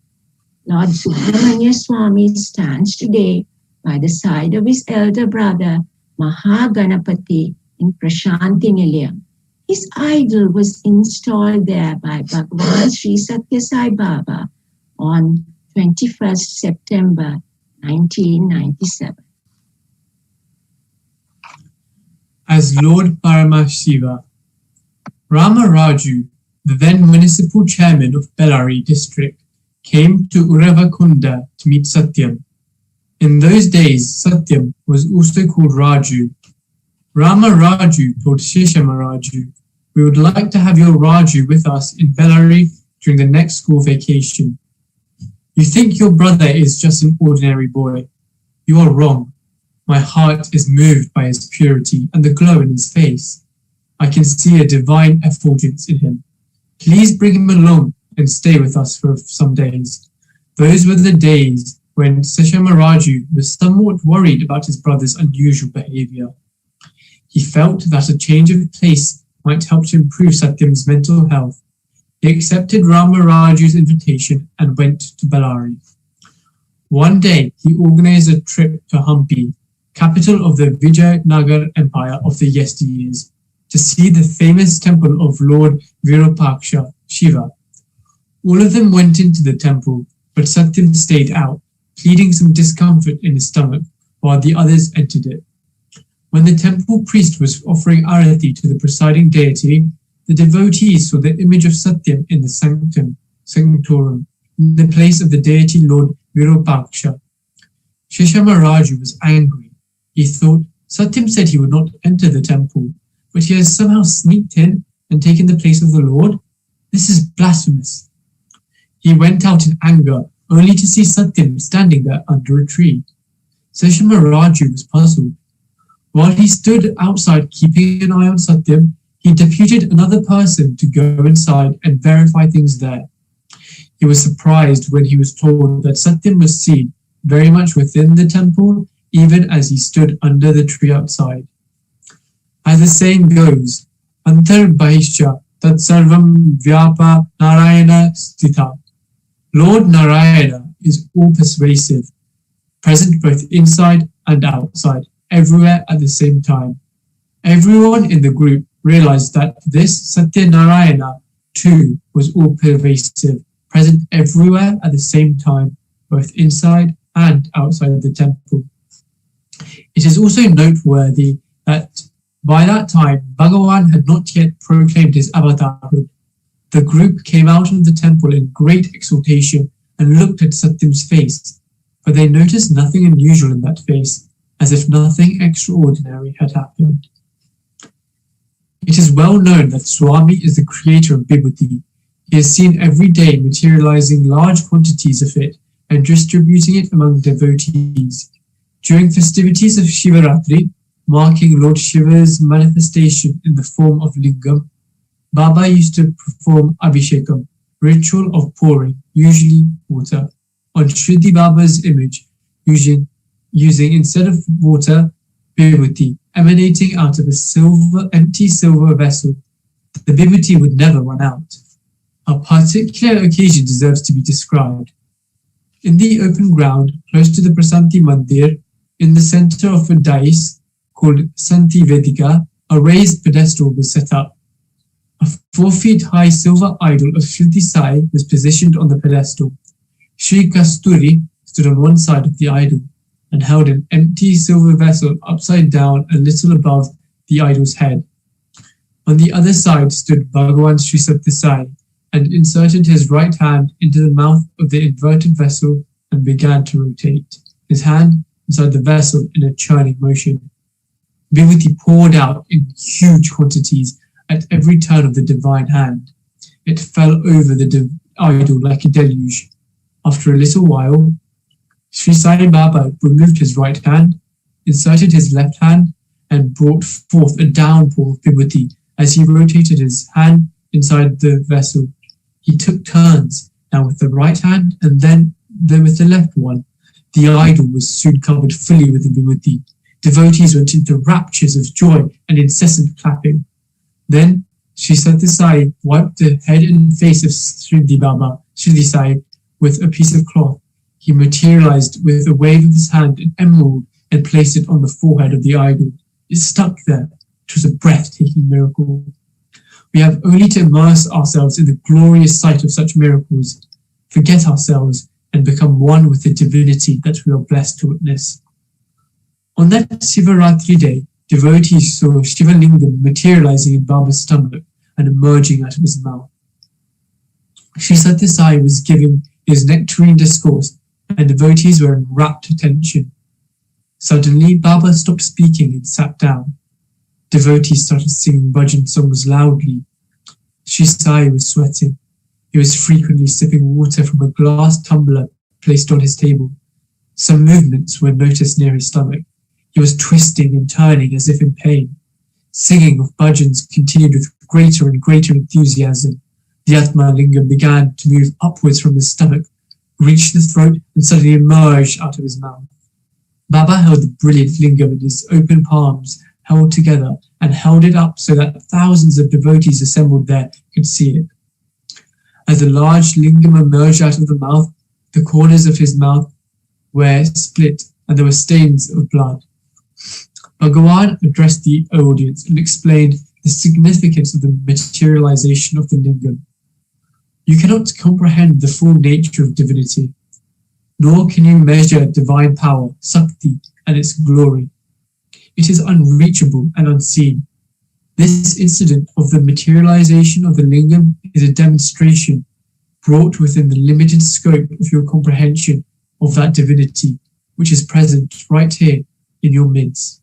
Lord Subramanya Swami stands today by the side of his elder brother, Mahaganapati, in Prashanti Nilayam. His idol was installed there by Bhagawan Sri Sathya Sai Baba on 21st September 1997. As Lord Paramashiva, Rama Raju, the then municipal chairman of Bellary district, came to Uravakunda to meet Satyam. In those days, Satyam was also called Raju. Rama Raju told Shishama Raju, "We would like to have your Raju with us in Bellary during the next school vacation. You think your brother is just an ordinary boy. You are wrong. My heart is moved by his purity and the glow in his face. I can see a divine effulgence in him. Please bring him along and stay with us for some days." Those were the days when Shishama Raju was somewhat worried about his brother's unusual behavior. He felt that a change of place might help to improve Satyam's mental health. He accepted Rama Raju's invitation and went to Bellary. One day, he organized a trip to Hampi, capital of the Vijayanagar Empire of the yesteryears, to see the famous temple of Lord Virupaksha Shiva. All of them went into the temple, but Satyam stayed out, pleading some discomfort in his stomach, while the others entered it. When the temple priest was offering arati to the presiding deity, the devotees saw the image of Satyam in the sanctorum, in the place of the deity Lord Virupaksha. Shishama Raju was angry. He thought, Satyam said he would not enter the temple, but he has somehow sneaked in and taken the place of the Lord. This is blasphemous. He went out in anger, only to see Satyam standing there under a tree. Shishama Raju was puzzled. While he stood outside keeping an eye on Satyam, he deputed another person to go inside and verify things there. He was surprised when he was told that Satyam was seen very much within the temple, even as he stood under the tree outside. As the saying goes, Antar Bahishya Tat Sarvam Vyapa Narayana Stitha. Lord Narayana is all persuasive, present both inside and outside, everywhere at the same time. Everyone in the group realized that this Satya Narayana too was all pervasive, present everywhere at the same time, both inside and outside the temple. It is also noteworthy that by that time, Bhagawan had not yet proclaimed his avatarhood. The group came out of the temple in great exultation and looked at Satyam's face, but they noticed nothing unusual in that face, as if nothing extraordinary had happened. It is well known that Swami is the creator of Vibhuti. He is seen every day materializing large quantities of it and distributing it among devotees. During festivities of Shivaratri, marking Lord Shiva's manifestation in the form of lingam, Baba used to perform Abhishekam, ritual of pouring, usually water, on Shridi Baba's image, using instead of water, Vibhuti, emanating out of a empty silver vessel. The Vibhuti would never run out. A particular occasion deserves to be described. In the open ground, close to the Prasanti Mandir, in the center of a dais called Santi Vedika, a raised pedestal was set up. A 4 feet high silver idol of Shruti Sai was positioned on the pedestal. Sri Kasturi stood on one side of the idol and held an empty silver vessel upside down a little above the idol's head. On the other side stood Bhagawan Sri Sathya Sai and inserted his right hand into the mouth of the inverted vessel and began to rotate his hand inside the vessel in a churning motion. Vibhuti poured out in huge quantities at every turn of the divine hand. It fell over the idol like a deluge. After a little while, Sri Sai Baba removed his right hand, inserted his left hand, and brought forth a downpour of vibhuti. As he rotated his hand inside the vessel, he took turns, now with the right hand and then with the left one. The idol was soon covered fully with the vibhuti. Devotees went into raptures of joy and incessant clapping. Then Sri Sathya Sai wiped the head and face of Sridhi Sai with a piece of cloth. He materialized with a wave of his hand an emerald and placed it on the forehead of the idol. It stuck there. It was a breathtaking miracle. We have only to immerse ourselves in the glorious sight of such miracles, forget ourselves, and become one with the divinity that we are blessed to witness. On that Sivaratri day, devotees saw Shiva Lingam materializing in Baba's stomach and emerging out of his mouth. Sri Sathya Sai was giving his nectarine discourse, and devotees were in rapt attention. Suddenly, Baba stopped speaking and sat down. Devotees started singing bhajan songs loudly. Sri Sai was sweating. He was frequently sipping water from a glass tumbler placed on his table. Some movements were noticed near his stomach. He was twisting and turning as if in pain. Singing of bhajans continued with greater and greater enthusiasm. The Atma Lingam began to move upwards from his stomach, reached the throat, and suddenly emerged out of his mouth. Baba held the brilliant lingam in his open palms, held together, and held it up so that thousands of devotees assembled there could see it. As the large lingam emerged out of the mouth, the corners of his mouth were split and there were stains of blood. Bhagawan addressed the audience and explained the significance of the materialization of the lingam. You cannot comprehend the full nature of divinity, nor can you measure divine power, Sakti, and its glory. It is unreachable and unseen. This incident of the materialization of the lingam is a demonstration brought within the limited scope of your comprehension of that divinity, which is present right here in your midst.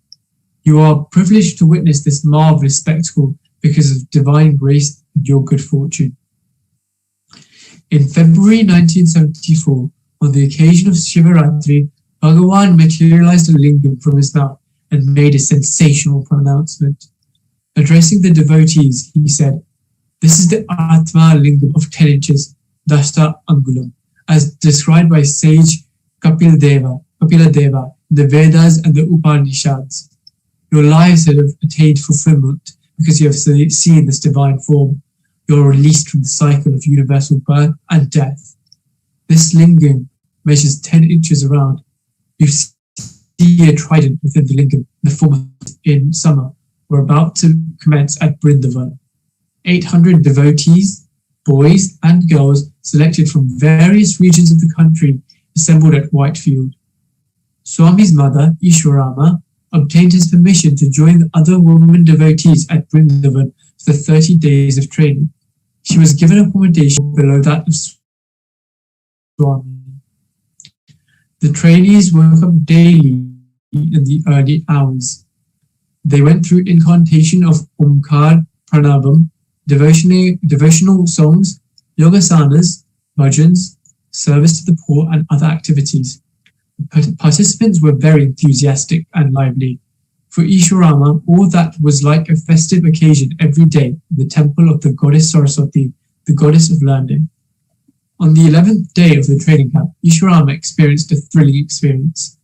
You are privileged to witness this marvelous spectacle because of divine grace and your good fortune. In February 1974, on the occasion of Shivaratri, Bhagawan materialized a lingam from his mouth and made a sensational pronouncement. Addressing the devotees, he said, "This is the Atma Lingam of 10 inches, Dashta Angulam, as described by sage Kapila Deva, the Vedas and the Upanishads. Your lives have attained fulfillment because you have seen this divine form. You are released from the cycle of universal birth and death. This lingam measures 10 inches around. You see a trident within the lingam, the form in summer. We're about to commence at Vrindavan. 800 devotees, boys and girls selected from various regions of the country assembled at Whitefield. Swami's mother, Ishwarama, obtained his permission to join the other women devotees at Vrindavan for the 30 days of training. She was given accommodation below that of Swami. The trainees woke up daily in the early hours. They went through incantation of Omkar Pranabam, devotional songs, yogasanas, bhajans, service to the poor, and other activities. Participants were very enthusiastic and lively. For Ishwarama, all that was like a festive occasion every day in the temple of the goddess Saraswati, the goddess of learning. On the 11th day of the training camp, Ishwarama experienced a thrilling experience.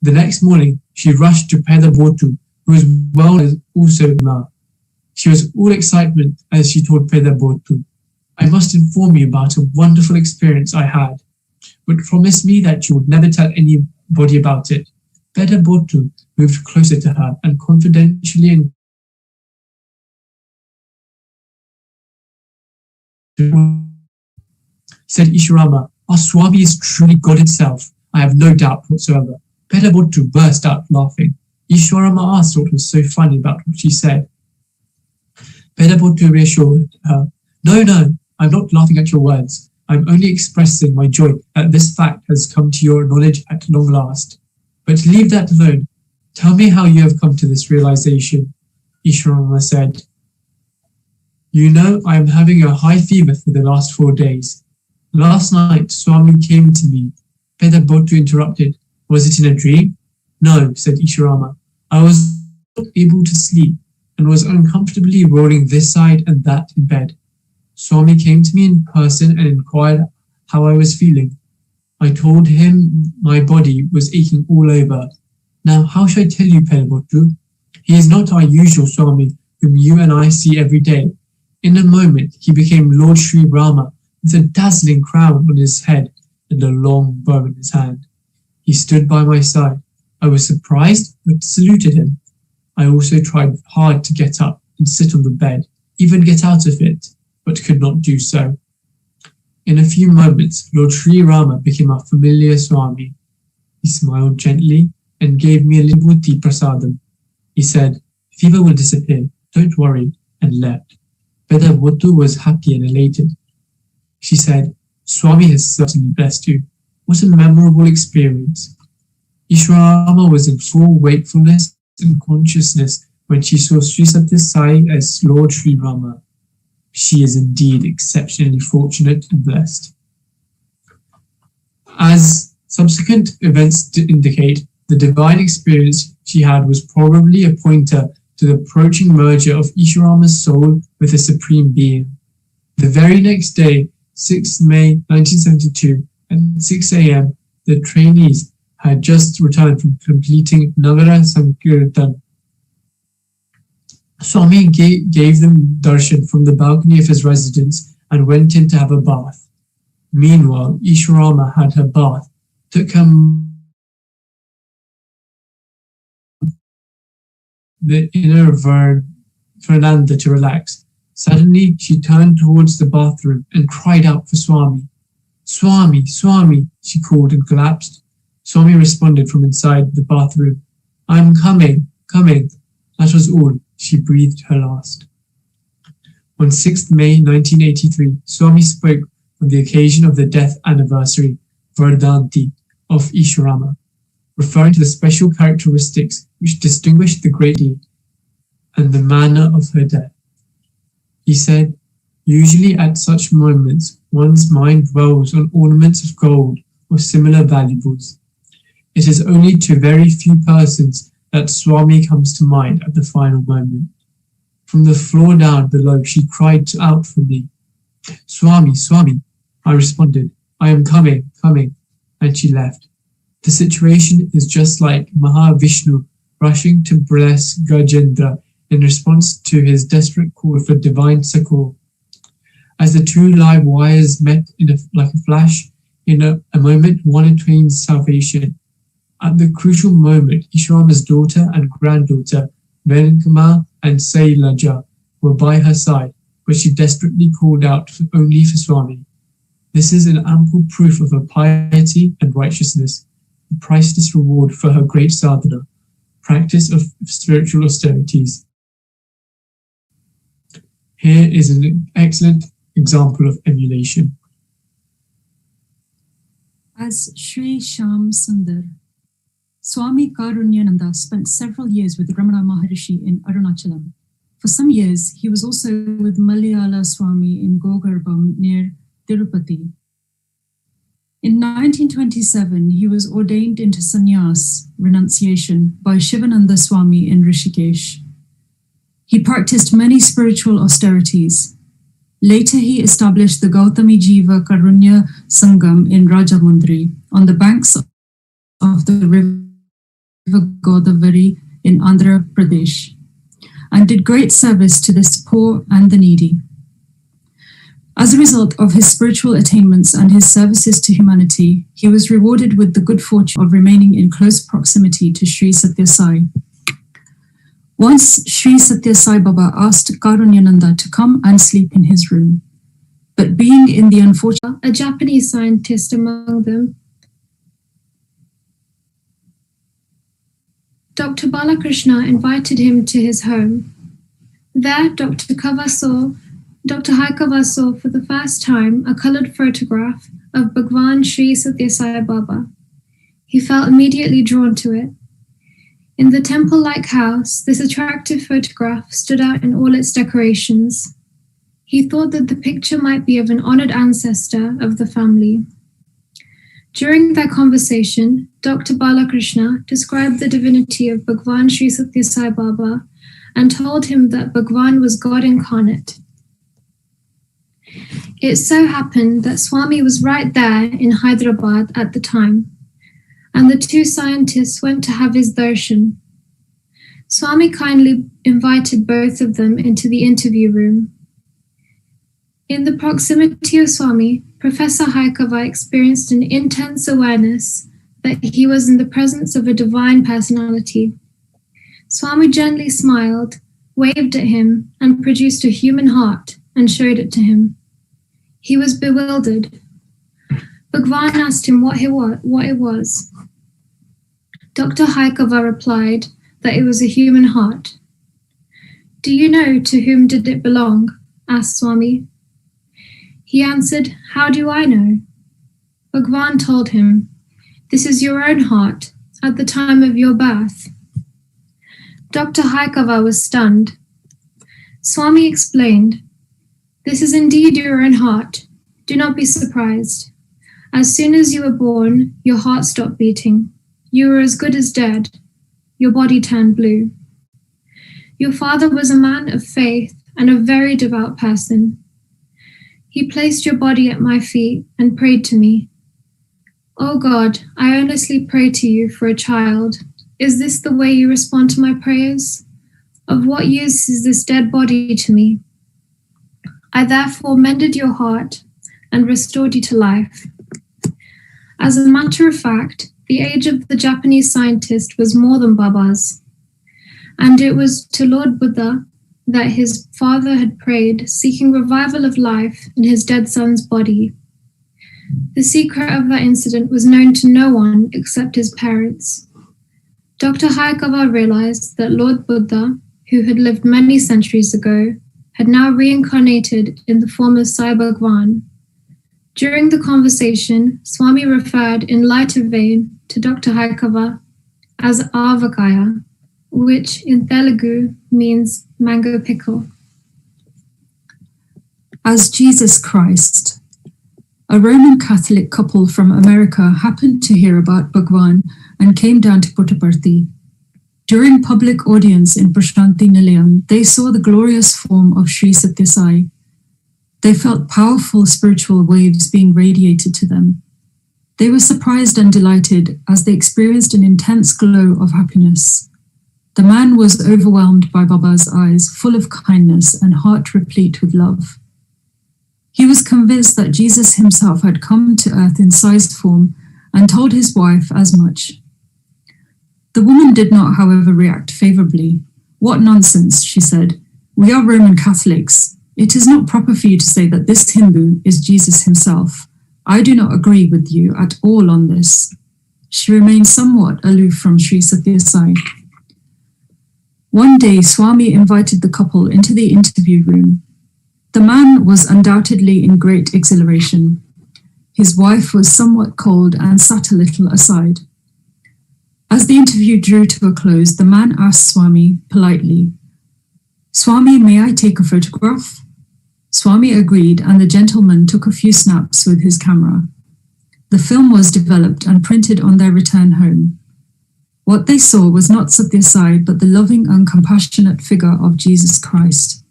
The next morning, she rushed to Peda Botu, who was well as also Ma. She was all excitement as she told Peda Botu, "I must inform you about a wonderful experience I had, but promise me that you would never tell anybody about it." Peda Botu moved closer to her and confidentially said, "Ishwarama, our Swami is truly God itself. I have no doubt whatsoever." Peda Botu burst out laughing. Ishwarama asked what was so funny about what she said. Peda Botu reassured her, No, I'm not laughing at your words. I'm only expressing my joy that this fact has come to your knowledge at long last. But leave that alone. Tell me how you have come to this realization." Ishwarama said, "You know, I am having a high fever for the last 4 days. Last night, Swami came to me." Peda Botu interrupted. "Was it in a dream?" "No," said Ishwarama. "I was able to sleep and was uncomfortably rolling this side and that in bed. Swami came to me in person and inquired how I was feeling. I told him my body was aching all over. Now, how should I tell you, Pelabotru? He is not our usual Swami, whom you and I see every day. In a moment, he became Lord Sri Rama, with a dazzling crown on his head and a long bow in his hand. He stood by my side. I was surprised, but saluted him. I also tried hard to get up and sit on the bed, even get out of it, but could not do so. In a few moments, Lord Sri Rama became a familiar Swami. He smiled gently and gave me a little buddhi prasadam. He said, "Fever will disappear, don't worry," and left. Vedavottu was happy and elated. She said, "Swami has certainly blessed you. What a memorable experience." Ishwarama was in full wakefulness and consciousness when she saw Sri Sathya Sai as Lord Sri Rama. She is indeed exceptionally fortunate and blessed. As subsequent events indicate, the divine experience she had was probably a pointer to the approaching merger of Ishwarama's soul with the Supreme Being. The very next day, 6th May 1972, at 6 a.m., the trainees had just returned from completing Nagara Sankirtan. Swami gave them darshan from the balcony of his residence and went in to have a bath. Meanwhile, Ishwarama had her bath, took her the inner veranda to relax. Suddenly, she turned towards the bathroom and cried out for Swami. "Swami, Swami," she called and collapsed. Swami responded from inside the bathroom. "I'm coming, coming." That was all. She breathed her last. On 6th May 1983, Swami spoke on the occasion of the death anniversary, Vardanti, of Ishwarama, referring to the special characteristics which distinguished the great deed and the manner of her death. He said, "Usually at such moments, one's mind dwells on ornaments of gold or similar valuables. It is only to very few persons that Swami comes to mind at the final moment. From the floor down below, she cried out for me. 'Swami, Swami,' I responded, 'I am coming, coming,' and she left. The situation is just like Mahavishnu rushing to bless Gajendra in response to his desperate call for divine succor. As the two live wires met like a flash, in a moment one attains salvation. At the crucial moment, Ishwarama's daughter and granddaughter, Venkama and Sailaja, were by her side, but she desperately called out only for Swami. This is an ample proof of her piety and righteousness, the priceless reward for her great sadhana, practice of spiritual austerities. Here is an excellent example of emulation. As Sri Shyam Sundar, Swami Karunyananda spent several years with Ramana Maharishi in Arunachalam. For some years, he was also with Malayala Swami in Gogarbam near Tirupati. In 1927, he was ordained into sannyas, renunciation, by Shivananda Swami in Rishikesh. He practiced many spiritual austerities. Later, he established the Gautami Jiva Karunya Sangam in Rajamundri on the banks of the river Godavari in Andhra Pradesh, and did great service to the poor and the needy. As a result of his spiritual attainments and his services to humanity, he was rewarded with the good fortune of remaining in close proximity to Sri Sathya Sai. Once, Sri Sathya Sai Baba asked Karunyananda to come and sleep in his room. But being in the unfortunate, a Japanese scientist among them, Dr. Balakrishna invited him to his home. There, Dr. Haikava saw for the first time a colored photograph of Bhagawan Sri Sathya Sai Baba. He felt immediately drawn to it. In the temple-like house, this attractive photograph stood out in all its decorations. He thought that the picture might be of an honored ancestor of the family. During their conversation, Dr. Balakrishna described the divinity of Bhagawan Sri Sathya Sai Baba and told him that Bhagawan was God incarnate. It so happened that Swami was right there in Hyderabad at the time, and the two scientists went to have his darshan. Swami kindly invited both of them into the interview room. In the proximity of Swami, Professor Haikava experienced an intense awareness that he was in the presence of a divine personality. Swami gently smiled, waved at him, and produced a human heart and showed it to him. He was bewildered. Bhagawan asked him what it was. Dr. Haikava replied that it was a human heart. Do you know to whom did it belong? Asked Swami. He answered, how do I know? Bhagawan told him, this is your own heart at the time of your birth. Dr. Haikava was stunned. Swami explained, this is indeed your own heart. Do not be surprised. As soon as you were born, your heart stopped beating. You were as good as dead. Your body turned blue. Your father was a man of faith and a very devout person. He placed your body at my feet and prayed to me. Oh God, I earnestly pray to you for a child. Is this the way you respond to my prayers? Of what use is this dead body to me? I therefore mended your heart and restored you to life. As a matter of fact, the age of the Japanese scientist was more than Baba's, and it was to Lord Buddha that his father had prayed, seeking revival of life in his dead son's body. The secret of that incident was known to no one except his parents. Dr. Haikava realized that Lord Buddha, who had lived many centuries ago, had now reincarnated in the form of Sai Bhagawan. During the conversation, Swami referred in lighter vein to Dr. Haikava as Avakaya, which in Telugu means mango pickle. As Jesus Christ. A Roman Catholic couple from America happened to hear about Bhagawan and came down to Puttaparthi. During public audience in Prashanti Nilayam, they saw the glorious form of Sri Sathya Sai. They felt powerful spiritual waves being radiated to them. They were surprised and delighted as they experienced an intense glow of happiness. The man was overwhelmed by Baba's eyes, full of kindness and heart replete with love. He was convinced that Jesus himself had come to earth in sized form and told his wife as much. The woman did not, however, react favorably. What nonsense, she said. We are Roman Catholics. It is not proper for you to say that this Hindu is Jesus himself. I do not agree with you at all on this. She remained somewhat aloof from Sri Sathya Sai. One day, Swami invited the couple into the interview room. The man was undoubtedly in great exhilaration. His wife was somewhat cold and sat a little aside. As the interview drew to a close, the man asked Swami politely, Swami, may I take a photograph? Swami agreed, and the gentleman took a few snaps with his camera. The film was developed and printed on their return home. What they saw was not Sathya Sai, but the loving and compassionate figure of Jesus Christ.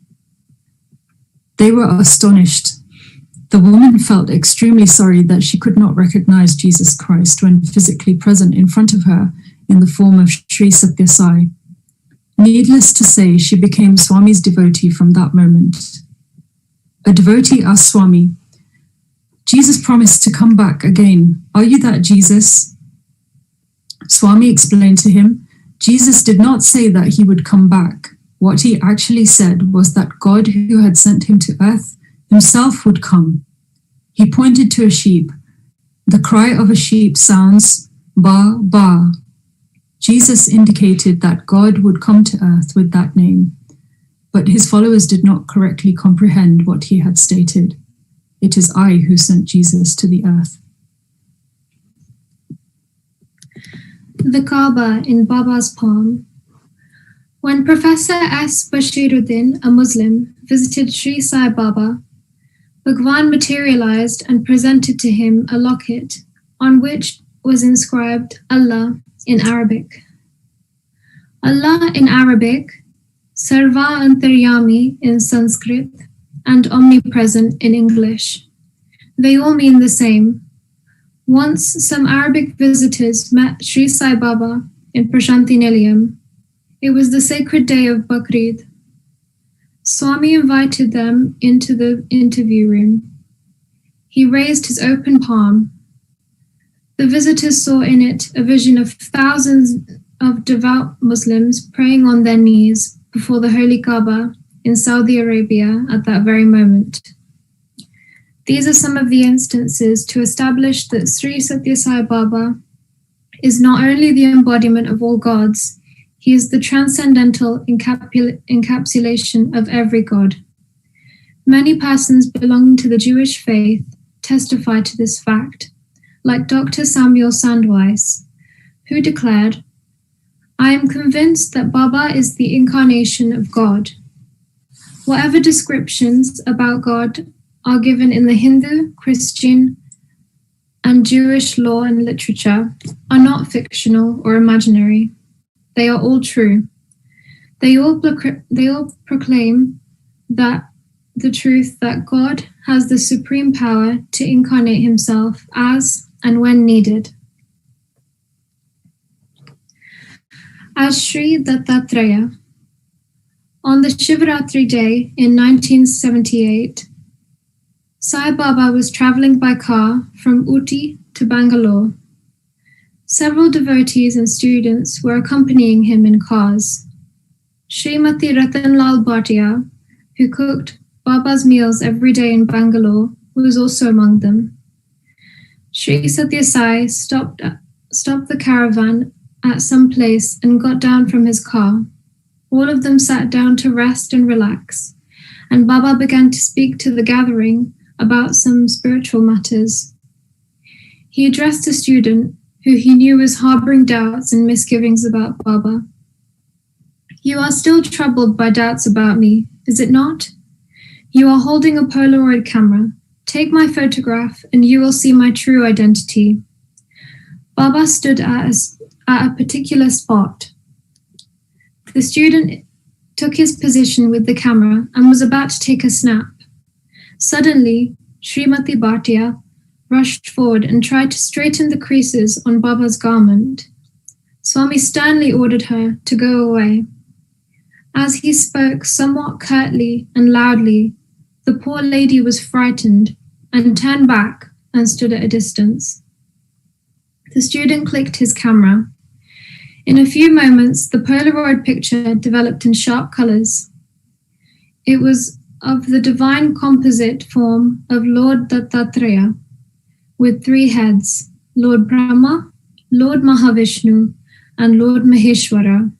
They were astonished. The woman felt extremely sorry that she could not recognize Jesus Christ when physically present in front of her in the form of Sri Sathya Sai. Needless to say, she became Swami's devotee from that moment. A devotee asked Swami, Jesus promised to come back again. Are you that Jesus? Swami explained to him, Jesus did not say that he would come back. What he actually said was that God who had sent him to earth himself would come. He pointed to a sheep. The cry of a sheep sounds ba, ba. Jesus indicated that God would come to earth with that name, but his followers did not correctly comprehend what he had stated. It is I who sent Jesus to the earth. The Kaaba in Baba's palm. When Professor S. Bashiruddin, a Muslim, visited Sri Sai Baba, Bhagawan materialized and presented to him a locket on which was inscribed Allah in Arabic. Allah in Arabic, Sarva Antaryami in Sanskrit, and omnipresent in English. They all mean the same. Once some Arabic visitors met Sri Sai Baba in Prashanti Nilayam. It was the sacred day of Bakrid. Swami invited them into the interview room. He raised his open palm. The visitors saw in it a vision of thousands of devout Muslims praying on their knees before the Holy Kaaba in Saudi Arabia at that very moment. These are some of the instances to establish that Sri Sathya Sai Baba is not only the embodiment of all gods, he is the transcendental encapsulation of every god. Many persons belonging to the Jewish faith testify to this fact, like Dr. Samuel Sandweiss, who declared, "I am convinced that Baba is the incarnation of God. Whatever descriptions about God are given in the Hindu, Christian, and Jewish law and literature are not fictional or imaginary. They are all true. They all proclaim that the truth that God has the supreme power to incarnate himself as and when needed." As Sri Dattatreya, on the Shivaratri day in 1978, Sai Baba was traveling by car from Uti to Bangalore. Several devotees and students were accompanying him in cars. Srimati Ratanlal Bhatia, who cooked Baba's meals every day in Bangalore, was also among them. Sri Sathya Sai stopped the caravan at some place and got down from his car. All of them sat down to rest and relax, and Baba began to speak to the gathering about some spiritual matters. He addressed a student who he knew was harboring doubts and misgivings about Baba. "You are still troubled by doubts about me, is it not? You are holding a Polaroid camera. Take my photograph and you will see my true identity." Baba stood at a particular spot. The student took his position with the camera and was about to take a snap. Suddenly, Srimati Bhatia rushed forward and tried to straighten the creases on Baba's garment. Swami sternly ordered her to go away. As he spoke somewhat curtly and loudly, the poor lady was frightened and turned back and stood at a distance. The student clicked his camera. In a few moments, the Polaroid picture developed in sharp colors. It was of the divine composite form of Lord Dattatreya, with three heads, Lord Brahma, Lord Mahavishnu, and Lord Maheshwara.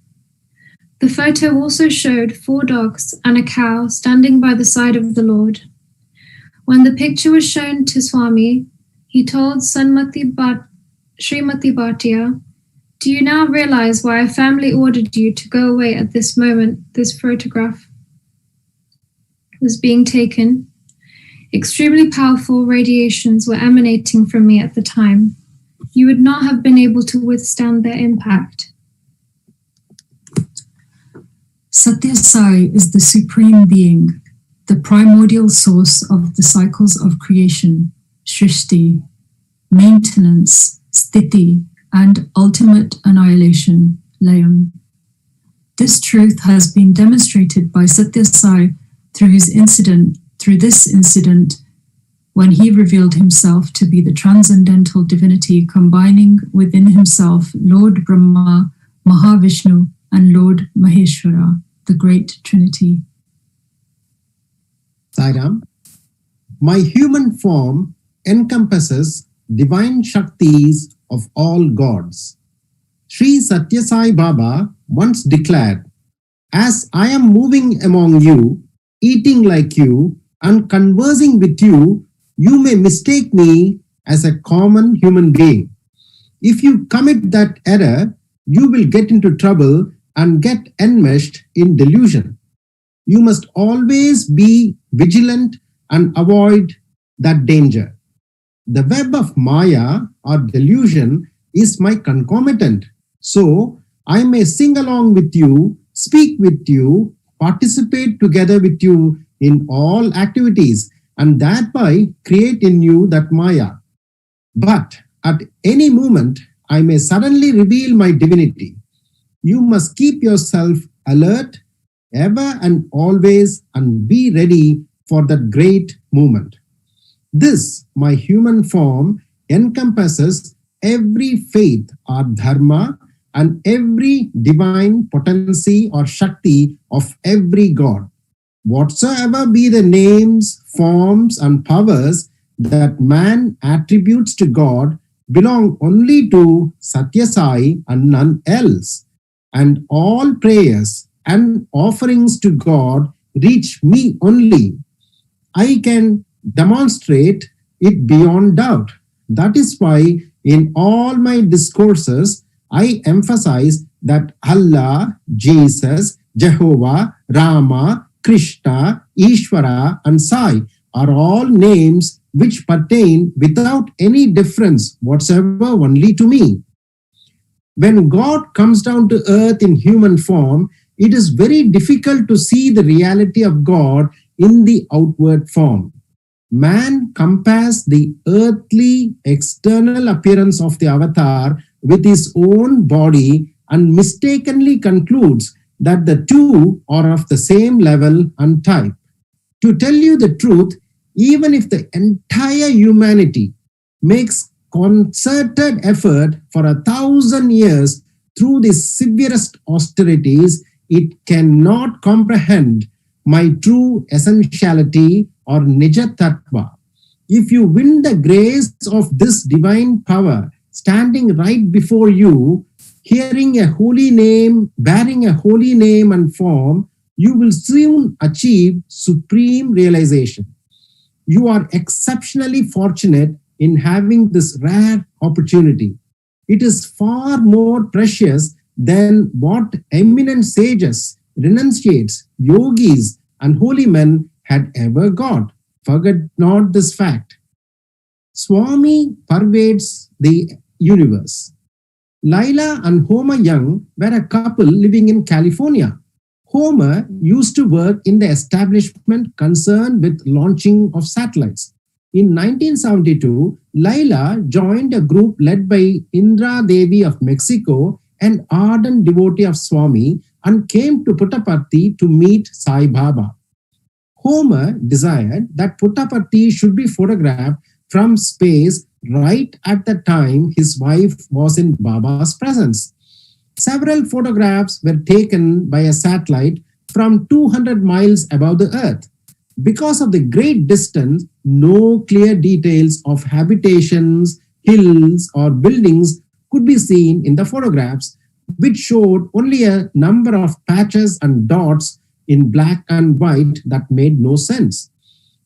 The photo also showed 4 dogs and a cow standing by the side of the Lord. When the picture was shown to Swami, he told Srimati Bhatia, "Do you now realize why a family ordered you to go away at this moment this photograph was being taken? Extremely powerful radiations were emanating from me at the time. You would not have been able to withstand their impact." Sathya Sai is the supreme being, the primordial source of the cycles of creation, Shrishti, maintenance, Sthiti, and ultimate annihilation, Layam. This truth has been demonstrated by Sathya Sai through this incident when he revealed himself to be the transcendental divinity combining within himself Lord Brahma, Mahavishnu, and Lord Maheshwara, the Great Trinity. Sairam, my human form encompasses divine Shaktis of all gods. Sri Sathya Sai Baba once declared, "As I am moving among you, eating like you, and conversing with you, you may mistake me as a common human being. If you commit that error, you will get into trouble and get enmeshed in delusion. You must always be vigilant and avoid that danger. The web of Maya or delusion is my concomitant. So I may sing along with you, speak with you, participate together with you in all activities, and thereby create in you that Maya. But at any moment, I may suddenly reveal my divinity. You must keep yourself alert ever and always and be ready for that great moment. This, my human form, encompasses every faith or dharma and every divine potency or shakti of every god. Whatsoever be the names, forms, and powers that man attributes to God belong only to Sathya Sai and none else. And all prayers and offerings to God reach me only. I can demonstrate it beyond doubt. That is why in all my discourses, I emphasize that Allah, Jesus, Jehovah, Rama, Krishna, Ishvara, and Sai are all names which pertain without any difference whatsoever only to me. When God comes down to earth in human form, it is very difficult to see the reality of God in the outward form. Man compares the earthly external appearance of the avatar with his own body and mistakenly concludes that the two are of the same level and type. To tell you the truth, even if the entire humanity makes concerted effort for 1,000 years through the severest austerities, it cannot comprehend my true essentiality or Nija Tattva. If you win the grace of this divine power standing right before you, hearing a holy name, bearing a holy name and form, you will soon achieve supreme realization. You are exceptionally fortunate in having this rare opportunity. It is far more precious than what eminent sages, renunciates, yogis, and holy men had ever got. Forget not this fact. Swami pervades the universe. Laila and Homer Young were a couple living in California. Homer used to work in the establishment concerned with launching of satellites. In 1972, Laila joined a group led by Indra Devi of Mexico, an ardent devotee of Swami, and came to Puttaparthi to meet Sai Baba. Homer desired that Puttaparthi should be photographed from space right at the time his wife was in Baba's presence. Several photographs were taken by a satellite from 200 miles above the Earth. Because of the great distance, no clear details of habitations, hills, or buildings could be seen in the photographs, which showed only a number of patches and dots in black and white that made no sense.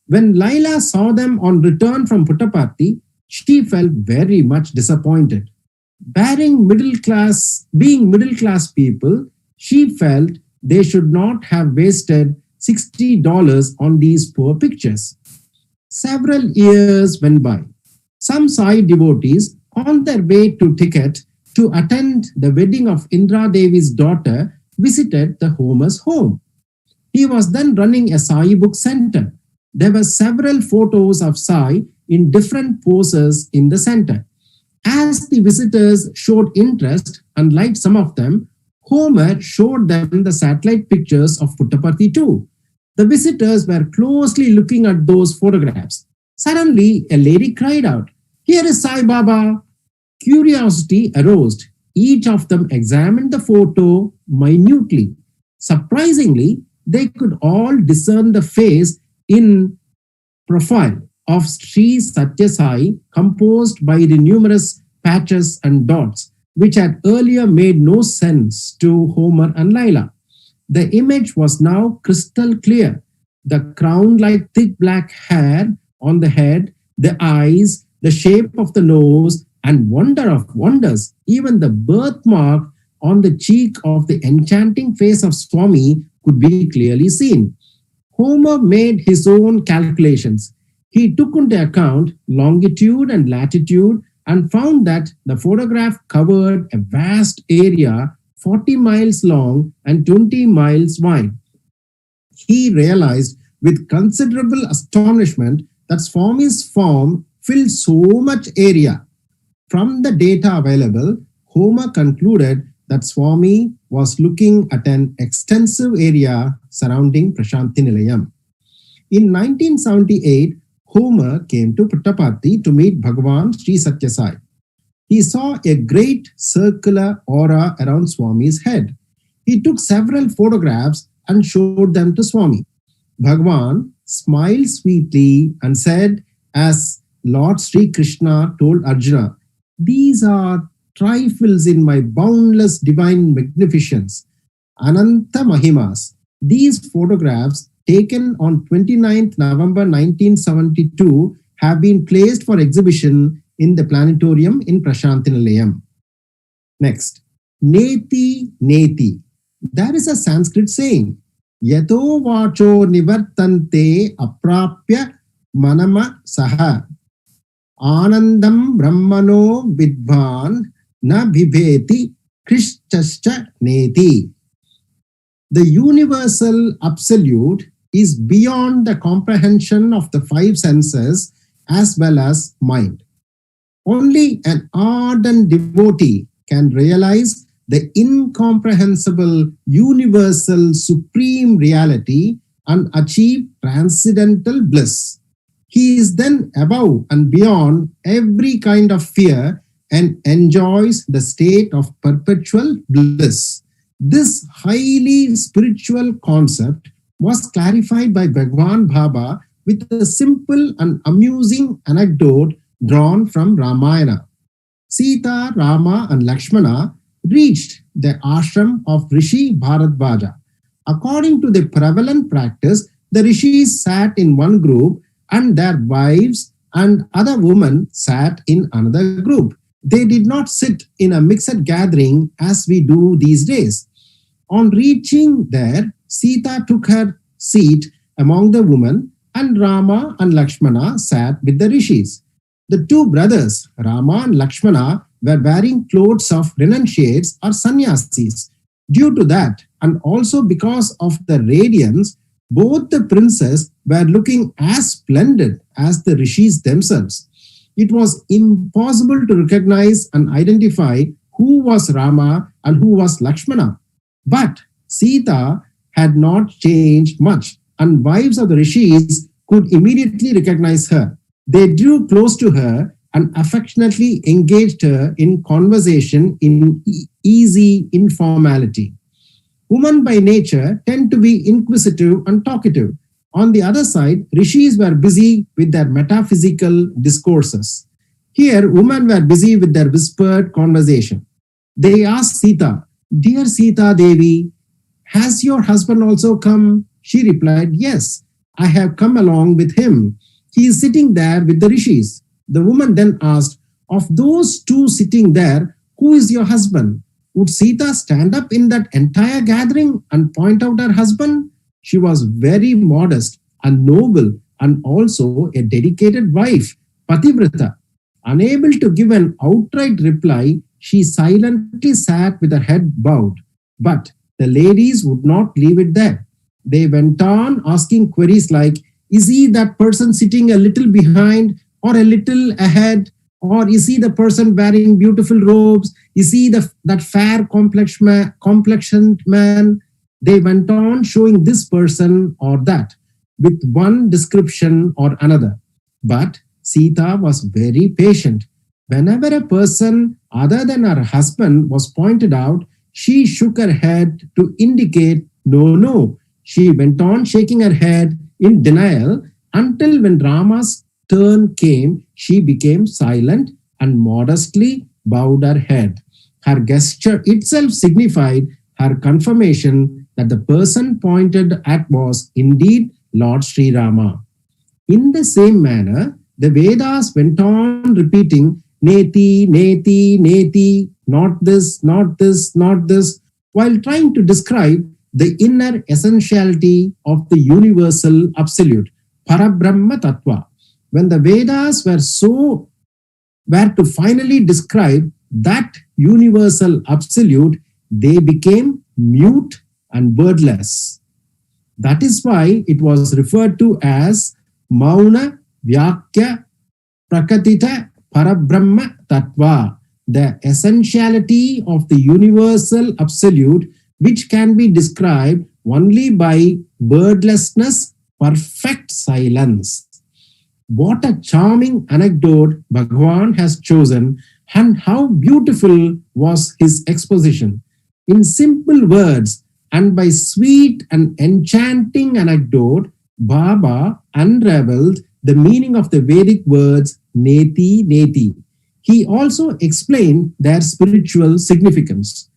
When Laila saw them on return from Puttaparthi, she felt very much disappointed. Being middle class people, she felt they should not have wasted $60 on these poor pictures. Several years went by. Some Sai devotees, on their way to Tikket to attend the wedding of Indra Devi's daughter, visited the Homer's home. He was then running a Sai book center. There were several photos of Sai in different poses in the center. As the visitors showed interest and liked some of them, Homer showed them the satellite pictures of Puttaparthi too. The visitors were closely looking at those photographs. Suddenly, a lady cried out, "Here is Sai Baba." Curiosity arose. Each of them examined the photo minutely. Surprisingly, they could all discern the face in profile of Sri Sathya Sai, composed by the numerous patches and dots, which had earlier made no sense to Homer and Laila. The image was now crystal clear. The crown-like thick black hair on the head, the eyes, the shape of the nose, and wonder of wonders, even the birthmark on the cheek of the enchanting face of Swami could be clearly seen. Homer made his own calculations. He took into account longitude and latitude and found that the photograph covered a vast area 40 miles long and 20 miles wide. He realized with considerable astonishment that Swami's form filled so much area. From the data available, Homer concluded that Swami was looking at an extensive area surrounding Prashanti Nilayam. In 1978, Homer came to Puttaparthi to meet Bhagawan Sri Sathya Sai. He saw a great circular aura around Swami's head. He took several photographs and showed them to Swami. Bhagawan smiled sweetly and said, as Lord Sri Krishna told Arjuna, "These are trifles in my boundless divine magnificence, Ananta Mahimas." These photographs, taken on 29th November 1972, have been placed for exhibition in the planetarium in Prashanti Nilayam. Next, neti neti. There is a Sanskrit saying, yato vacho nivartante aprapya manama saha anandam brahmano vidvan na bhibeti krishchascha neti. The universal absolute is beyond the comprehension of the five senses as well as mind. Only an ardent devotee can realize the incomprehensible, universal, supreme reality and achieve transcendental bliss. He is then above and beyond every kind of fear and enjoys the state of perpetual bliss. This highly spiritual concept was clarified by Bhagavan Baba with a simple and amusing anecdote drawn from Ramayana. Sita, Rama and Lakshmana reached the ashram of Rishi Bharadvaja. According to the prevalent practice, the rishis sat in one group and their wives and other women sat in another group. They did not sit in a mixed gathering as we do these days. On reaching there, Sita took her seat among the women and Rama and Lakshmana sat with the rishis. The two brothers, Rama and Lakshmana, were wearing clothes of renunciates or sannyasis. Due to that, and also because of the radiance, both the princes were looking as splendid as the rishis themselves. It was impossible to recognize and identify who was Rama and who was Lakshmana. But Sita had not changed much, and wives of the rishis could immediately recognize her. They drew close to her and affectionately engaged her in conversation in easy informality. Women by nature tend to be inquisitive and talkative. On the other side, rishis were busy with their metaphysical discourses. Here, women were busy with their whispered conversation. They asked Sita, "Dear Sita Devi, has your husband also come?" She replied, "Yes, I have come along with him. He is sitting there with the rishis." The woman then asked, "Of those two sitting there, who is your husband?" Would Sita stand up in that entire gathering and point out her husband? She was very modest and noble and also a dedicated wife, Pativrata. Unable to give an outright reply, she silently sat with her head bowed. But the ladies would not leave it there. They went on asking queries like, "Is he that person sitting a little behind or a little ahead? Or is he the person wearing beautiful robes? Is he that fair complexioned man?" They went on showing this person or that with one description or another. But Sita was very patient. Whenever a person other than her husband was pointed out, she shook her head to indicate no, no. She went on shaking her head in denial until when Rama's turn came, she became silent and modestly bowed her head. Her gesture itself signified her confirmation that the person pointed at was indeed Lord Sri Rama. In the same manner, the Vedas went on repeating neti, neti, neti, not this, not this, not this, while trying to describe the inner essentiality of the universal absolute, Parabrahma Tattva. when the Vedas were to finally describe that universal absolute, they became mute and wordless. That is why it was referred to as Mauna Vyakya Prakatita Parabrahma Tattva, the essentiality of the universal absolute, which can be described only by wordlessness, perfect silence. What a charming anecdote Bhagawan has chosen, and how beautiful was his exposition. In simple words and by sweet and enchanting anecdote, Baba unraveled the meaning of the Vedic words neti, neti. He also explained their spiritual significance.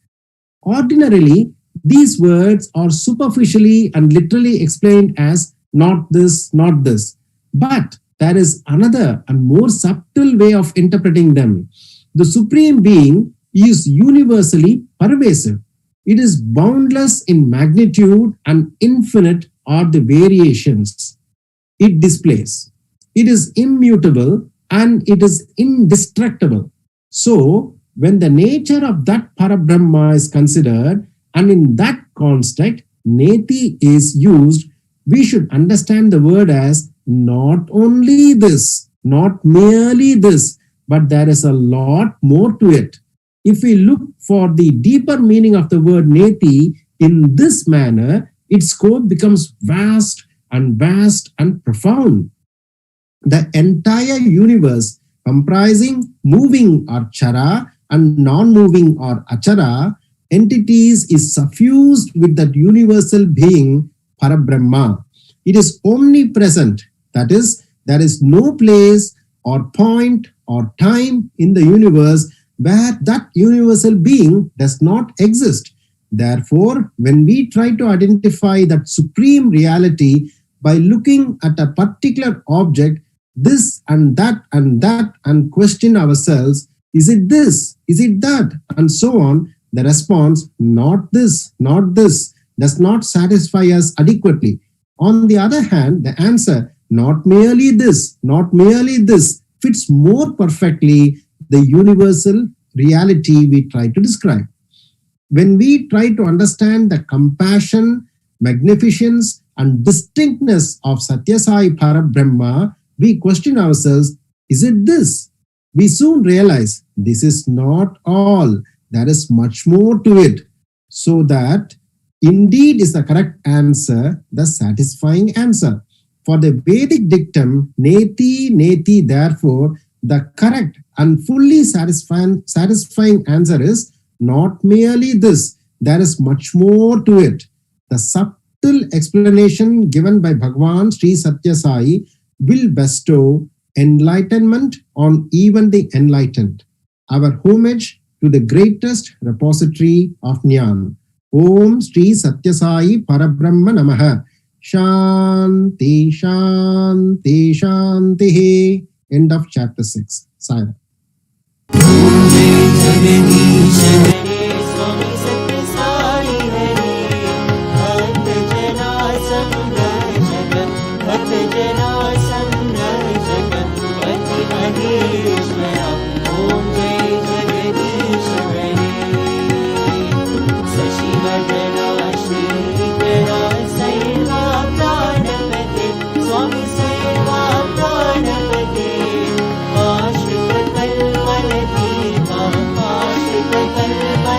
Ordinarily, these words are superficially and literally explained as not this, not this. But there is another and more subtle way of interpreting them. The Supreme Being is universally pervasive. It is boundless in magnitude and infinite are the variations it displays. It is immutable and it is indestructible. So, when the nature of that Parabrahma is considered, and in that context, neti is used, we should understand the word as not only this, not merely this, but there is a lot more to it. If we look for the deeper meaning of the word neti in this manner, its scope becomes vast and profound. The entire universe, comprising moving or chara and non-moving or achara entities, is suffused with that universal being, Parabrahma. It is omnipresent. That is, there is no place or point or time in the universe where that universal being does not exist. Therefore, when we try to identify that supreme reality by looking at a particular object, this and that, and question ourselves, is it this, is it that, and so on, the response, not this, does not satisfy us adequately. On the other hand, the answer, not merely this, fits more perfectly the universal reality we try to describe. When we try to understand the compassion, magnificence, and distinctness of Sathya Sai Parabrahma, we question ourselves, is it this? We soon realize this is not all. There is much more to it. So that indeed is the correct answer, the satisfying answer. For the Vedic dictum, neti, neti, therefore, the correct and fully satisfying answer is not merely this, there is much more to it. The subtle explanation given by Bhagawan Sri Sathya Sai will bestow enlightenment on even the enlightened. Our homage to the greatest repository of Jnana. Om Sri Sathya Sai Parabrahma Namaha. Shanti, Shanti, Shanti. End of chapter 6. Sayonara. Bye.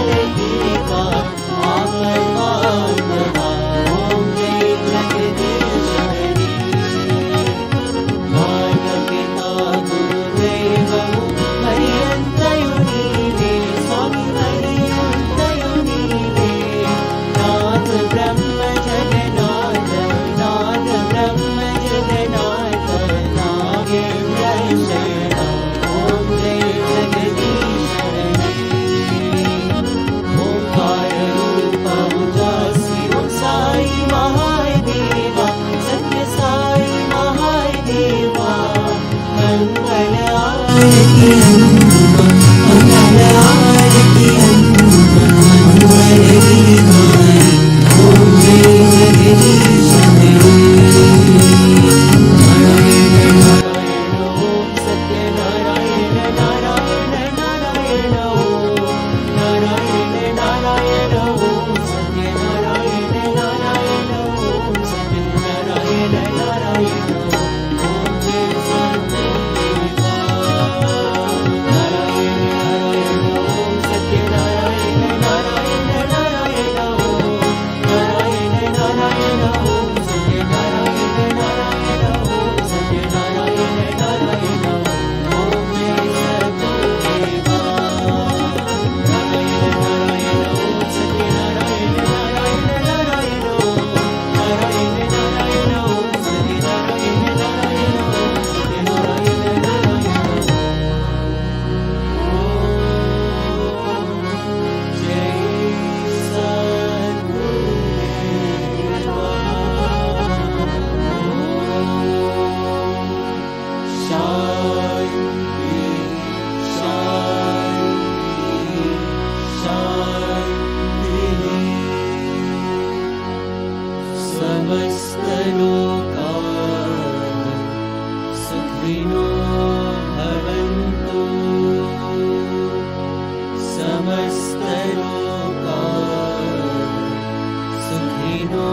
सुखिनो भवन्तु समस्तलोकाः सुखिनो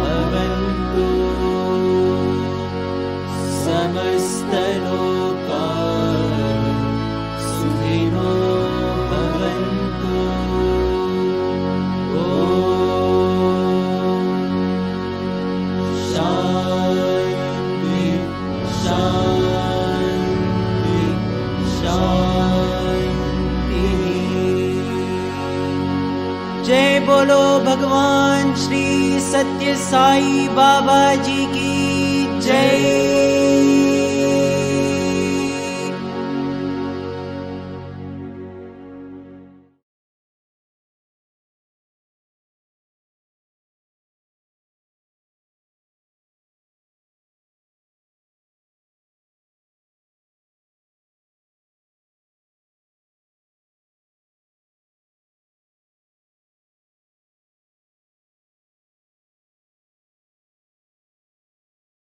भवन्तु समस्तलोकाः सुखिनो भवन्तु ॐ शान्ति शान्ति शान्ति। जय बोलो भगवान श्री सत्य साई बाबा जी की जय।